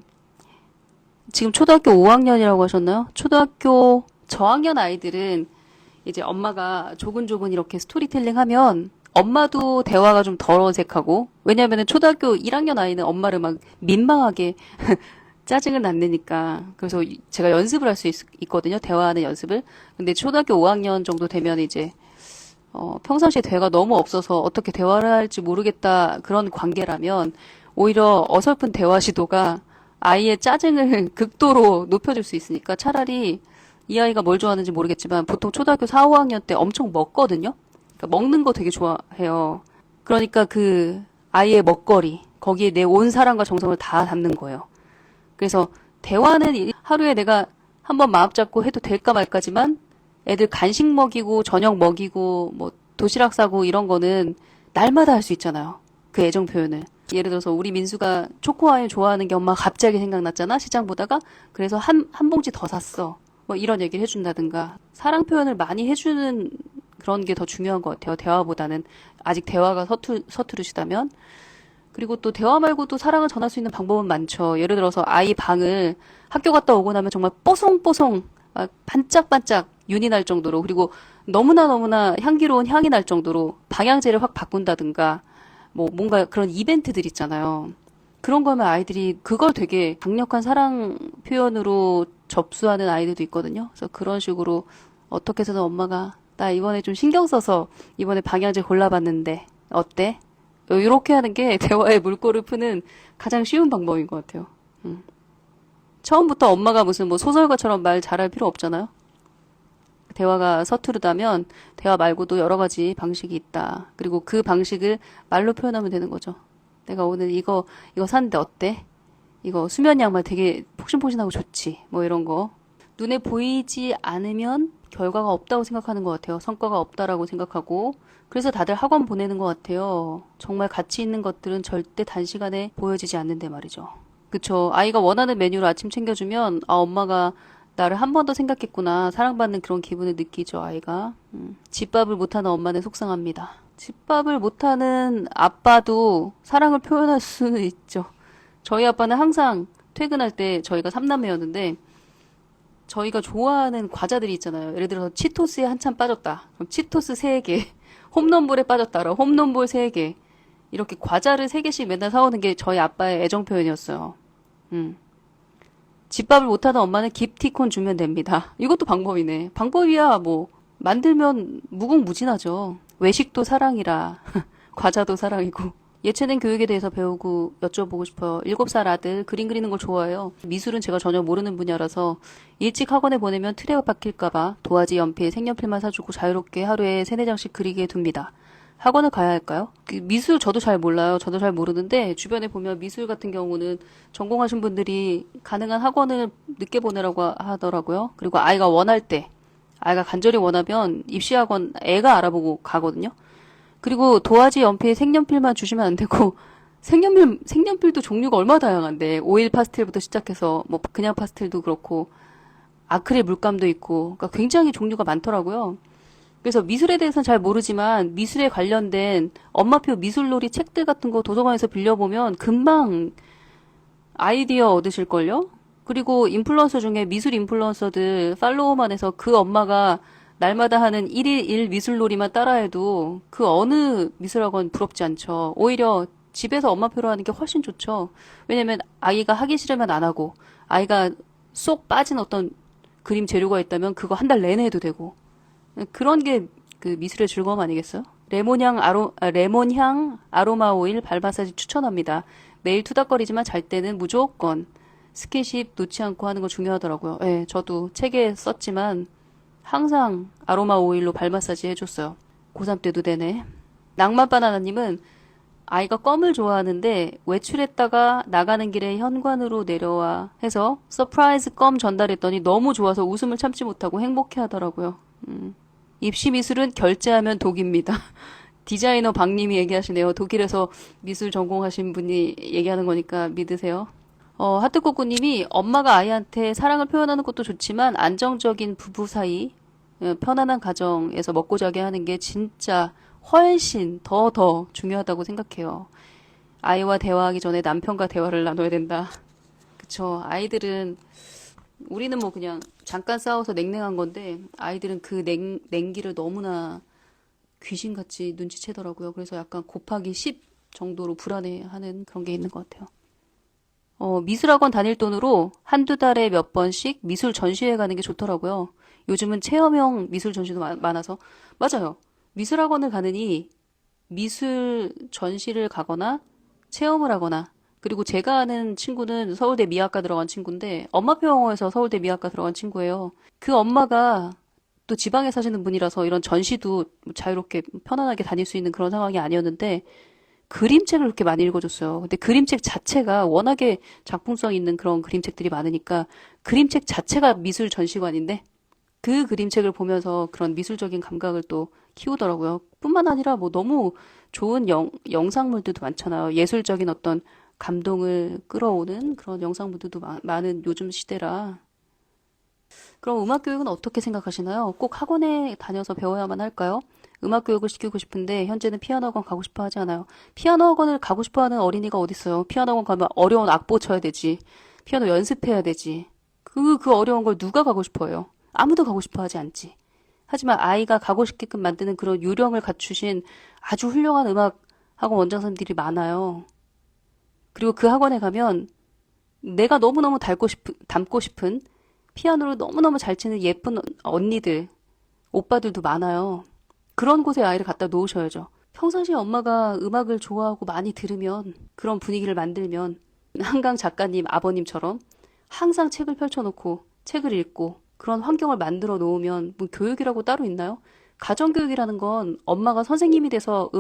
A: 지금 초등학교 5학년이라고 하셨나요? 초등학교 저학년 아이들은 이제 엄마가 조근조근 이렇게 스토리텔링 하면 엄마도 대화가 좀 덜 어색하고 왜냐면은 초등학교 1학년 아이는 엄마를 막 민망하게 짜증을 안 내니까 그래서 제가 연습을 할 수 있거든요. 대화하는 연습을. 근데 초등학교 5학년 정도 되면 이제 평상시에 대화가 너무 없어서 어떻게 대화를 할지 모르겠다 그런 관계라면 오히려 어설픈 대화 시도가 아이의 짜증을 극도로 높여줄 수 있으니까 차라리 이 아이가 뭘 좋아하는지 모르겠지만 보통 초등학교 4, 5학년 때 엄청 먹거든요. 그러니까 먹는 거 되게 좋아해요. 그러니까 그 아이의 먹거리, 거기에 내 온 사랑과 정성을 다 담는 거예요. 그래서 대화는 하루에 내가 한번 마음 잡고 해도 될까 말까지만 애들 간식 먹이고 저녁 먹이고 뭐 도시락 싸고 이런 거는 날마다 할 수 있잖아요. 그 애정 표현을. 예를 들어서 우리 민수가 초코아임 좋아하는 게 엄마 갑자기 생각났잖아. 시장 보다가. 그래서 한 봉지 더 샀어. 뭐 이런 얘기를 해준다든가. 사랑 표현을 많이 해주는 그런 게 더 중요한 것 같아요. 대화보다는. 아직 대화가 서투르시다면. 그리고 또 대화 말고도 사랑을 전할 수 있는 방법은 많죠. 예를 들어서 아이 방을 학교 갔다 오고 나면 정말 뽀송뽀송 막 반짝반짝 윤이 날 정도로, 그리고 너무나 향기로운 향이 날 정도로 방향제를 확 바꾼다든가 뭐 뭔가 그런 이벤트들 있잖아요. 그런 거면 아이들이 그걸 되게 강력한 사랑 표현으로 접수하는 아이들도 있거든요. 그래서 그런 식으로 어떻게 해서든 엄마가 나 이번에 좀 신경 써서 이번에 방향제 골라봤는데 어때? 이렇게 하는 게 대화의 물꼬를 푸는 가장 쉬운 방법인 것 같아요. 처음부터 엄마가 무슨 뭐 소설가처럼 말 잘할 필요 없잖아요. 대화가 서투르다면 대화 말고도 여러 가지 방식이 있다. 그리고 그 방식을 말로 표현하면 되는 거죠. 내가 오늘 이거 샀는데 어때? 이거 수면 양말 되게 폭신폭신하고 좋지. 뭐 이런 거. 눈에 보이지 않으면 결과가 없다고 생각하는 것 같아요. 성과가 없다라고 생각하고. 그래서 다들 학원 보내는 것 같아요. 정말 가치 있는 것들은 절대 단시간에 보여지지 않는데 말이죠. 그쵸. 아이가 원하는 메뉴를 아침 챙겨주면, 아, 엄마가 나를 한 번 더 생각했구나. 사랑받는 그런 기분을 느끼죠, 아이가. 집밥을 못하는 엄마는 속상합니다. 집밥을 못하는 아빠도 사랑을 표현할 수는 있죠. 저희 아빠는 항상 퇴근할 때 저희가 삼남매였는데, 저희가 좋아하는 과자들이 있잖아요. 예를 들어서 치토스에 한참 빠졌다. 그럼 치토스 3개. 홈런볼에 빠졌다. 그럼 홈런볼 3개. 이렇게 과자를 3개씩 맨날 사오는 게 저희 아빠의 애정 표현이었어요. 집밥을 못하는 엄마는 깁티콘 주면 됩니다. 이것도 방법이네. 방법이야, 뭐. 만들면 무궁무진하죠. 외식도 사랑이라. 과자도 사랑이고. 예체능 교육에 대해서 배우고 여쭤보고 싶어요. 7살 아들 그림 그리는 걸 좋아해요. 미술은 제가 전혀 모르는 분야라서 일찍 학원에 보내면 틀에 박힐까봐 도화지, 연필, 색연필만 사주고 자유롭게 하루에 3-4장씩 그리게 둡니다. 학원을 가야 할까요? 미술 저도 잘 몰라요. 저도 잘 모르는데 주변에 보면 미술 같은 경우는 전공하신 분들이 가능한 학원을 늦게 보내라고 하더라고요. 그리고 아이가 원할 때, 아이가 간절히 원하면 입시학원 애가 알아보고 가거든요. 그리고 도화지, 연필, 색연필만 주시면 안 되고 색연필도 종류가 얼마나 다양한데 오일 파스텔부터 시작해서 뭐 그냥 파스텔도 그렇고 아크릴 물감도 있고 그러니까 굉장히 종류가 많더라고요. 그래서 미술에 대해서는 잘 모르지만 미술에 관련된 엄마표 미술놀이 책들 같은 거 도서관에서 빌려보면 금방 아이디어 얻으실걸요? 그리고 인플루언서 중에 미술 인플루언서들 팔로워만 해서 그 엄마가 날마다 하는 1일 1 미술놀이만 따라해도 그 어느 미술학원 부럽지 않죠. 오히려 집에서 엄마표로 하는 게 훨씬 좋죠. 왜냐면 아이가 하기 싫으면 안 하고 아이가 쏙 빠진 어떤 그림 재료가 있다면 그거 한 달 내내 해도 되고 그런 게 그 미술의 즐거움 아니겠어요? 레몬향 아로마 오일 발 마사지 추천합니다. 매일 투닥거리지만 잘 때는 무조건 스킨십 놓지 않고 하는 거 중요하더라고요. 예, 저도 책에 썼지만 항상 아로마 오일로 발 마사지 해줬어요. 고3 때도 되네. 낭만바나나님은 아이가 껌을 좋아하는데 외출했다가 나가는 길에 현관으로 내려와 해서 서프라이즈 껌 전달했더니 너무 좋아서 웃음을 참지 못하고 행복해 하더라고요. 입시 미술은 결제하면 독입니다. 디자이너 박님이 얘기하시네요. 독일에서 미술 전공하신 분이 얘기하는 거니까 믿으세요. 하트코코님이 엄마가 아이한테 사랑을 표현하는 것도 좋지만 안정적인 부부 사이, 편안한 가정에서 먹고 자게 하는 게 진짜 훨씬 더 중요하다고 생각해요. 아이와 대화하기 전에 남편과 대화를 나눠야 된다. 그쵸. 아이들은, 우리는 뭐 그냥 잠깐 싸워서 냉랭한 건데, 아이들은 그 냉기를 너무나 귀신같이 눈치채더라고요. 그래서 약간 곱하기 10 정도로 불안해하는 그런 게 있는 것 같아요. 미술학원 다닐 돈으로 한두 달에 몇 번씩 미술 전시회 가는 게 좋더라고요. 요즘은 체험형 미술 전시도 많아서. 맞아요. 미술학원을 가느니 미술 전시를 가거나 체험을 하거나 그리고 제가 아는 친구는 서울대 미학과 들어간 친구인데 엄마표 영어에서 서울대 미학과 들어간 친구예요. 그 엄마가 또 지방에 사시는 분이라서 이런 전시도 자유롭게 편안하게 다닐 수 있는 그런 상황이 아니었는데 그림책을 그렇게 많이 읽어줬어요. 근데 그림책 자체가 워낙에 작품성 있는 그런 그림책들이 많으니까 그림책 자체가 미술 전시관인데 그 그림책을 보면서 그런 미술적인 감각을 또 키우더라고요. 뿐만 아니라 뭐 너무 좋은 영상물들도 많잖아요. 예술적인 어떤 감동을 끌어오는 그런 영상물들도 많은 요즘 시대라. 그럼 음악 교육은 어떻게 생각하시나요? 꼭 학원에 다녀서 배워야만 할까요? 음악 교육을 시키고 싶은데 현재는 피아노 학원 가고 싶어 하지 않아요. 피아노 학원을 가고 싶어 하는 어린이가 어딨어요? 피아노 학원 가면 어려운 악보 쳐야 되지. 피아노 연습해야 되지. 그 어려운 걸 누가 가고 싶어 해요? 아무도 가고 싶어 하지 않지. 하지만 아이가 가고 싶게끔 만드는 그런 요령을 갖추신 아주 훌륭한 음악 학원 원장 선생님들이 많아요. 그리고 그 학원에 가면 내가 너무너무 닮고 싶은 피아노를 너무너무 잘 치는 예쁜 언니들, 오빠들도 많아요. 그런 곳에 아이를 갖다 놓으셔야죠. 평상시에 엄마가 음악을 좋아하고 많이 들으면 그런 분위기를 만들면 한강 작가님 아버님처럼 항상 책을 펼쳐놓고 책을 읽고 그런 환경을 만들어 놓으면 뭐 교육이라고 따로 있나요? 가정교육이라는 건 엄마가 선생님이 돼서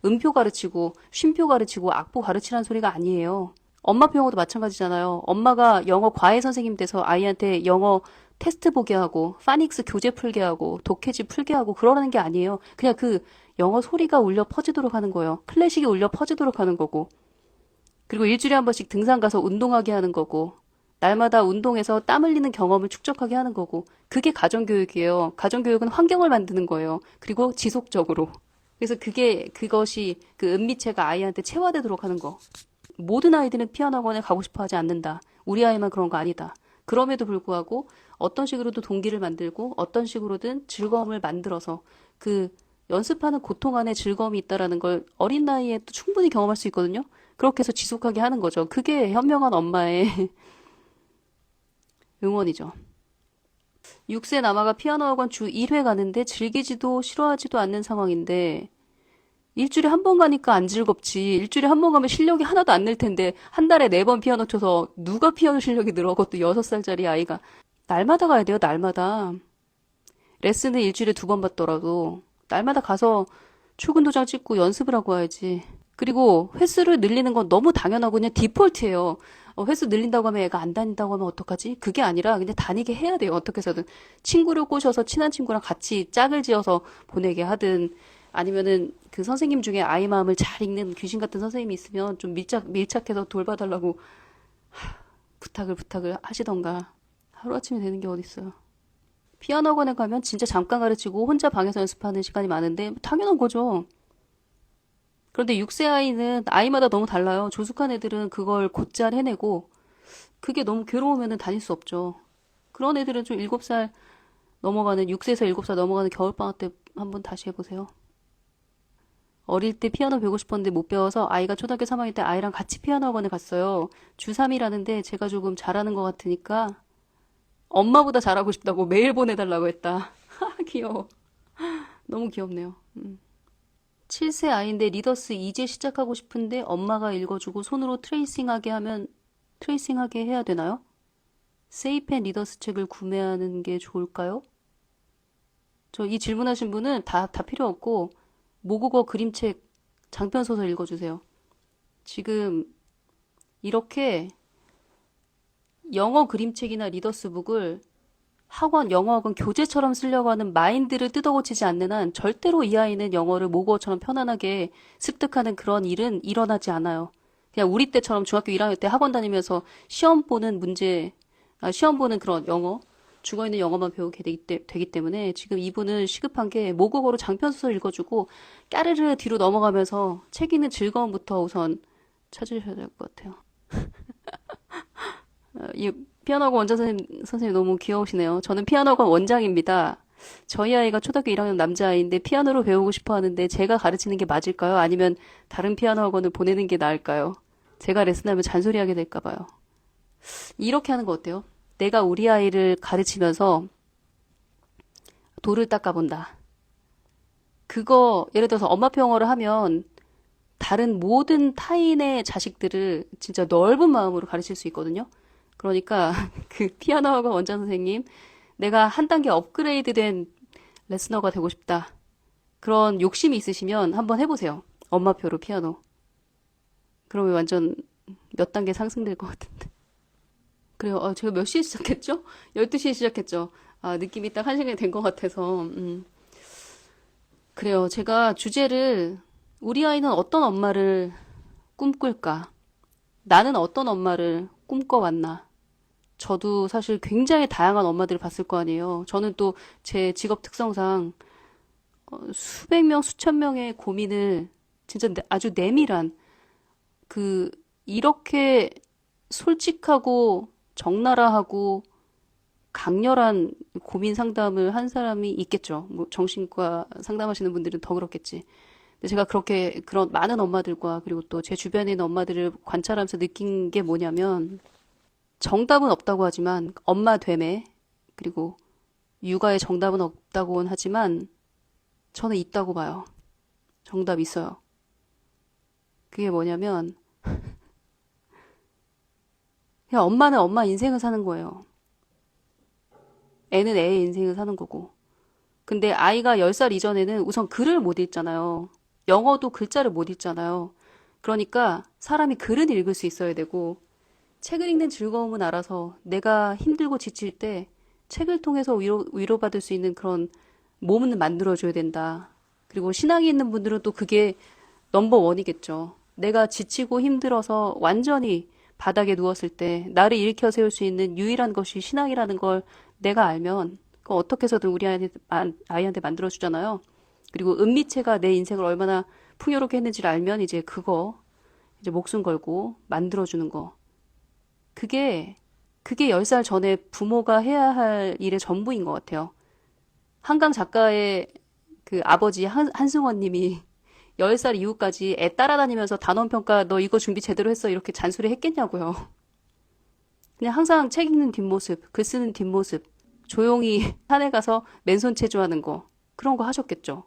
A: 음표 가르치고 쉼표 가르치고 악보 가르치라는 소리가 아니에요. 엄마표 영어도 마찬가지잖아요. 엄마가 영어 과외 선생님 돼서 아이한테 영어 테스트 보게 하고 파닉스 교재 풀게 하고 독해지 풀게 하고 그러라는 게 아니에요. 그냥 그 영어 소리가 울려 퍼지도록 하는 거예요. 클래식이 울려 퍼지도록 하는 거고. 그리고 일주일에 한 번씩 등산 가서 운동하게 하는 거고. 날마다 운동해서 땀 흘리는 경험을 축적하게 하는 거고. 그게 가정교육이에요. 가정교육은 환경을 만드는 거예요. 그리고 지속적으로. 그래서 그것이 그 은미체가 아이한테 체화되도록 하는 거. 모든 아이들은 피아노 학원에 가고 싶어 하지 않는다. 우리 아이만 그런 거 아니다. 그럼에도 불구하고 어떤 식으로든 동기를 만들고 어떤 식으로든 즐거움을 만들어서 그 연습하는 고통 안에 즐거움이 있다라는 걸 어린 나이에 또 충분히 경험할 수 있거든요. 그렇게 해서 지속하게 하는 거죠. 그게 현명한 엄마의 응원이죠. 6세 남아가 피아노 학원 주 1회 가는데 즐기지도 싫어하지도 않는 상황인데 일주일에 한 번 가니까 안 즐겁지. 일주일에 한 번 가면 실력이 하나도 안 늘 텐데 한 달에 4번 피아노 쳐서 누가 피아노 실력이 늘어? 그것도 6살짜리 아이가. 날마다 가야 돼요, 날마다. 레슨은 일주일에 2번 받더라도 날마다 가서 출근 도장 찍고 연습을 하고 와야지. 그리고 횟수를 늘리는 건 너무 당연하고 그냥 디폴트예요. 횟수 늘린다고 하면 애가 안 다닌다고 하면 어떡하지? 그게 아니라 그냥 다니게 해야 돼요. 어떻게 해서든. 친구를 꼬셔서 친한 친구랑 같이 짝을 지어서 보내게 하든 아니면은 그 선생님 중에 아이 마음을 잘 읽는 귀신 같은 선생님이 있으면 좀 밀착해서 돌봐달라고 부탁을 하시던가. 하루아침에 되는 게 어딨어요. 피아노 학원에 가면 진짜 잠깐 가르치고 혼자 방에서 연습하는 시간이 많은데 당연한 거죠. 그런데 6세 아이는 아이마다 너무 달라요. 조숙한 애들은 그걸 곧잘 해내고 그게 너무 괴로우면 다닐 수 없죠. 그런 애들은 좀 7살 넘어가는 6세에서 7살 넘어가는 겨울방학 때 한번 다시 해보세요. 어릴 때 피아노 배우고 싶었는데 못 배워서 아이가 초등학교 3학년 때 아이랑 같이 피아노 학원에 갔어요. 주3이라는데 제가 조금 잘하는 것 같으니까 엄마보다 잘하고 싶다고 메일 보내달라고 했다. 귀여워. 너무 귀엽네요. 7세 아이인데 리더스 이제 시작하고 싶은데 엄마가 읽어주고 손으로 트레이싱하게 해야 되나요? 세이펜 리더스 책을 구매하는 게 좋을까요? 저 이 질문하신 분은 다 필요 없고 모국어 그림책 장편 소설 읽어주세요. 지금 이렇게 영어 그림책이나 리더스북을 영어 학원 교재처럼 쓰려고 하는 마인드를 뜯어고치지 않는 한 절대로 이 아이는 영어를 모국어처럼 편안하게 습득하는 그런 일은 일어나지 않아요. 그냥 우리 때처럼 중학교 1학년 때 학원 다니면서 시험 보는 그런 영어, 죽어있는 영어만 배우게 되기 때문에 지금 이분은 시급한 게 모국어로 장편소설 읽어주고 까르르 뒤로 넘어가면서 책 읽는 즐거움부터 우선 찾으셔야 될 것 같아요. 이 피아노학원 원장 선생님 너무 귀여우시네요. 저는 피아노학원 원장입니다. 저희 아이가 초등학교 1학년 남자아이인데 피아노를 배우고 싶어 하는데 제가 가르치는 게 맞을까요? 아니면 다른 피아노 학원을 보내는 게 나을까요? 제가 레슨하면 잔소리하게 될까 봐요. 이렇게 하는 거 어때요? 내가 우리 아이를 가르치면서 돌을 닦아본다. 그거 예를 들어서 엄마표 영어를 하면 다른 모든 타인의 자식들을 진짜 넓은 마음으로 가르칠 수 있거든요. 그러니까 그 피아노 학원 원장 선생님, 내가 한 단계 업그레이드된 레슨너가 되고 싶다. 그런 욕심이 있으시면 한번 해보세요. 엄마표로 피아노. 그러면 완전 몇 단계 상승될 것 같은데. 그래요. 제가 몇 시에 시작했죠? 12시에 시작했죠. 느낌이 딱 1시간이 된 것 같아서. 그래요. 제가 주제를 우리 아이는 어떤 엄마를 꿈꿀까? 나는 어떤 엄마를 꿈꿔왔나? 저도 사실 굉장히 다양한 엄마들을 봤을 거 아니에요. 저는 또 제 직업 특성상 수백 명, 수천 명의 고민을 진짜 아주 내밀한 그 이렇게 솔직하고 적나라하고 강렬한 고민 상담을 한 사람이 있겠죠. 뭐 정신과 상담하시는 분들은 더 그렇겠지. 근데 제가 그렇게 그런 많은 엄마들과 그리고 또 제 주변에 있는 엄마들을 관찰하면서 느낀 게 뭐냐면 정답은 없다고 하지만 엄마 되매 그리고 육아에 정답은 없다고는 하지만 저는 있다고 봐요. 정답 있어요. 그게 뭐냐면 그냥 엄마는 엄마 인생을 사는 거예요. 애는 애의 인생을 사는 거고. 근데 아이가 10살 이전에는 우선 글을 못 읽잖아요. 영어도 글자를 못 읽잖아요. 그러니까 사람이 글은 읽을 수 있어야 되고 책을 읽는 즐거움은 알아서 내가 힘들고 지칠 때 책을 통해서 위로받을 수 있는 그런 몸은 만들어줘야 된다. 그리고 신앙이 있는 분들은 또 그게 넘버 원이겠죠. 내가 지치고 힘들어서 완전히 바닥에 누웠을 때 나를 일으켜 세울 수 있는 유일한 것이 신앙이라는 걸 내가 알면 그거 어떻게 해서든 우리 아이한테 만들어주잖아요. 그리고 은미체가 내 인생을 얼마나 풍요롭게 했는지를 알면 이제 그거 이제 목숨 걸고 만들어주는 거. 그게 10살 전에 부모가 해야 할 일의 전부인 것 같아요. 한강 작가의 그 아버지 한승원 님이 10살 이후까지 애 따라다니면서 단원평가 너 이거 준비 제대로 했어 이렇게 잔소리 했겠냐고요. 그냥 항상 책 읽는 뒷모습, 글 쓰는 뒷모습, 조용히 산에 가서 맨손 체조하는 거 그런 거 하셨겠죠.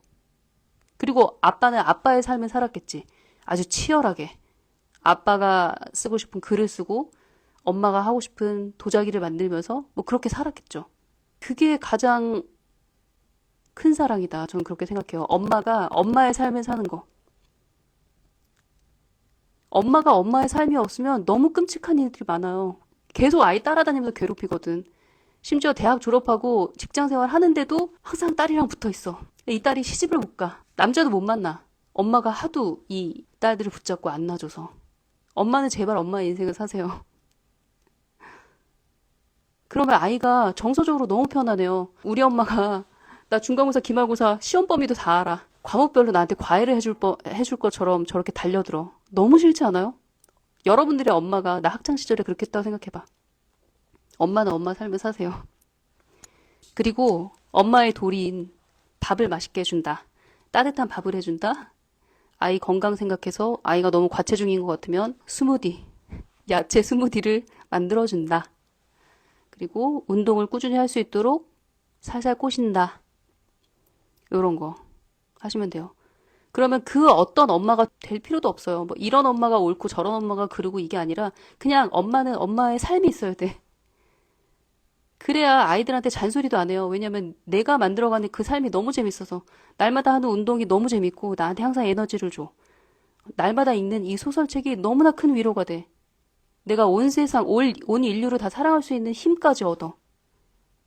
A: 그리고 아빠는 아빠의 삶을 살았겠지. 아주 치열하게. 아빠가 쓰고 싶은 글을 쓰고 엄마가 하고 싶은 도자기를 만들면서 뭐 그렇게 살았겠죠. 그게 가장 큰 사랑이다. 저는 그렇게 생각해요. 엄마가 엄마의 삶을 사는 거. 엄마가 엄마의 삶이 없으면 너무 끔찍한 일들이 많아요. 계속 아이 따라다니면서 괴롭히거든. 심지어 대학 졸업하고 직장 생활 하는데도 항상 딸이랑 붙어 있어. 이 딸이 시집을 못 가. 남자도 못 만나. 엄마가 하도 이 딸들을 붙잡고 안 놔줘서. 엄마는 제발 엄마의 인생을 사세요. 그러면 아이가 정서적으로 너무 편하네요. 우리 엄마가 나 중간고사, 기말고사 시험 범위도 다 알아. 과목별로 나한테 과외를 해줄 것처럼 저렇게 달려들어. 너무 싫지 않아요? 여러분들의 엄마가 나 학창 시절에 그렇게 했다고 생각해봐. 엄마는 엄마 삶을 사세요. 그리고 엄마의 도리인 밥을 맛있게 해준다. 따뜻한 밥을 해준다. 아이 건강 생각해서 아이가 너무 과체중인 것 같으면 스무디, 야채 스무디를 만들어준다. 그리고 운동을 꾸준히 할 수 있도록 살살 꼬신다. 이런 거 하시면 돼요. 그러면 그 어떤 엄마가 될 필요도 없어요. 뭐 이런 엄마가 옳고 저런 엄마가 그르고 이게 아니라 그냥 엄마는 엄마의 삶이 있어야 돼. 그래야 아이들한테 잔소리도 안 해요. 왜냐면 내가 만들어가는 그 삶이 너무 재밌어서 날마다 하는 운동이 너무 재밌고 나한테 항상 에너지를 줘. 날마다 읽는 이 소설책이 너무나 큰 위로가 돼. 내가 온 세상, 온 인류를 다 사랑할 수 있는 힘까지 얻어.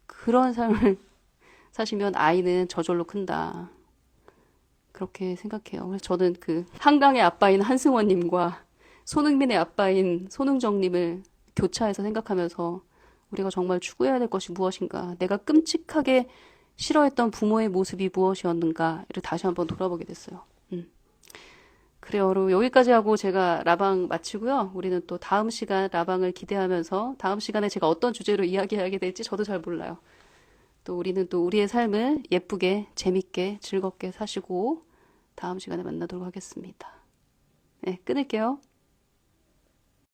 A: 그런 삶을 사시면 아이는 저절로 큰다. 그렇게 생각해요. 그래서 저는 그 한강의 아빠인 한승원님과 손흥민의 아빠인 손흥정님을 교차해서 생각하면서 우리가 정말 추구해야 될 것이 무엇인가, 내가 끔찍하게 싫어했던 부모의 모습이 무엇이었는가를 다시 한번 돌아보게 됐어요. 그래요. 여러분 여기까지 하고 제가 라방 마치고요. 우리는 또 다음 시간 라방을 기대하면서 다음 시간에 제가 어떤 주제로 이야기하게 될지 저도 잘 몰라요. 또 우리는 또 우리의 삶을 예쁘게, 재밌게, 즐겁게 사시고 다음 시간에 만나도록 하겠습니다. 네, 끊을게요.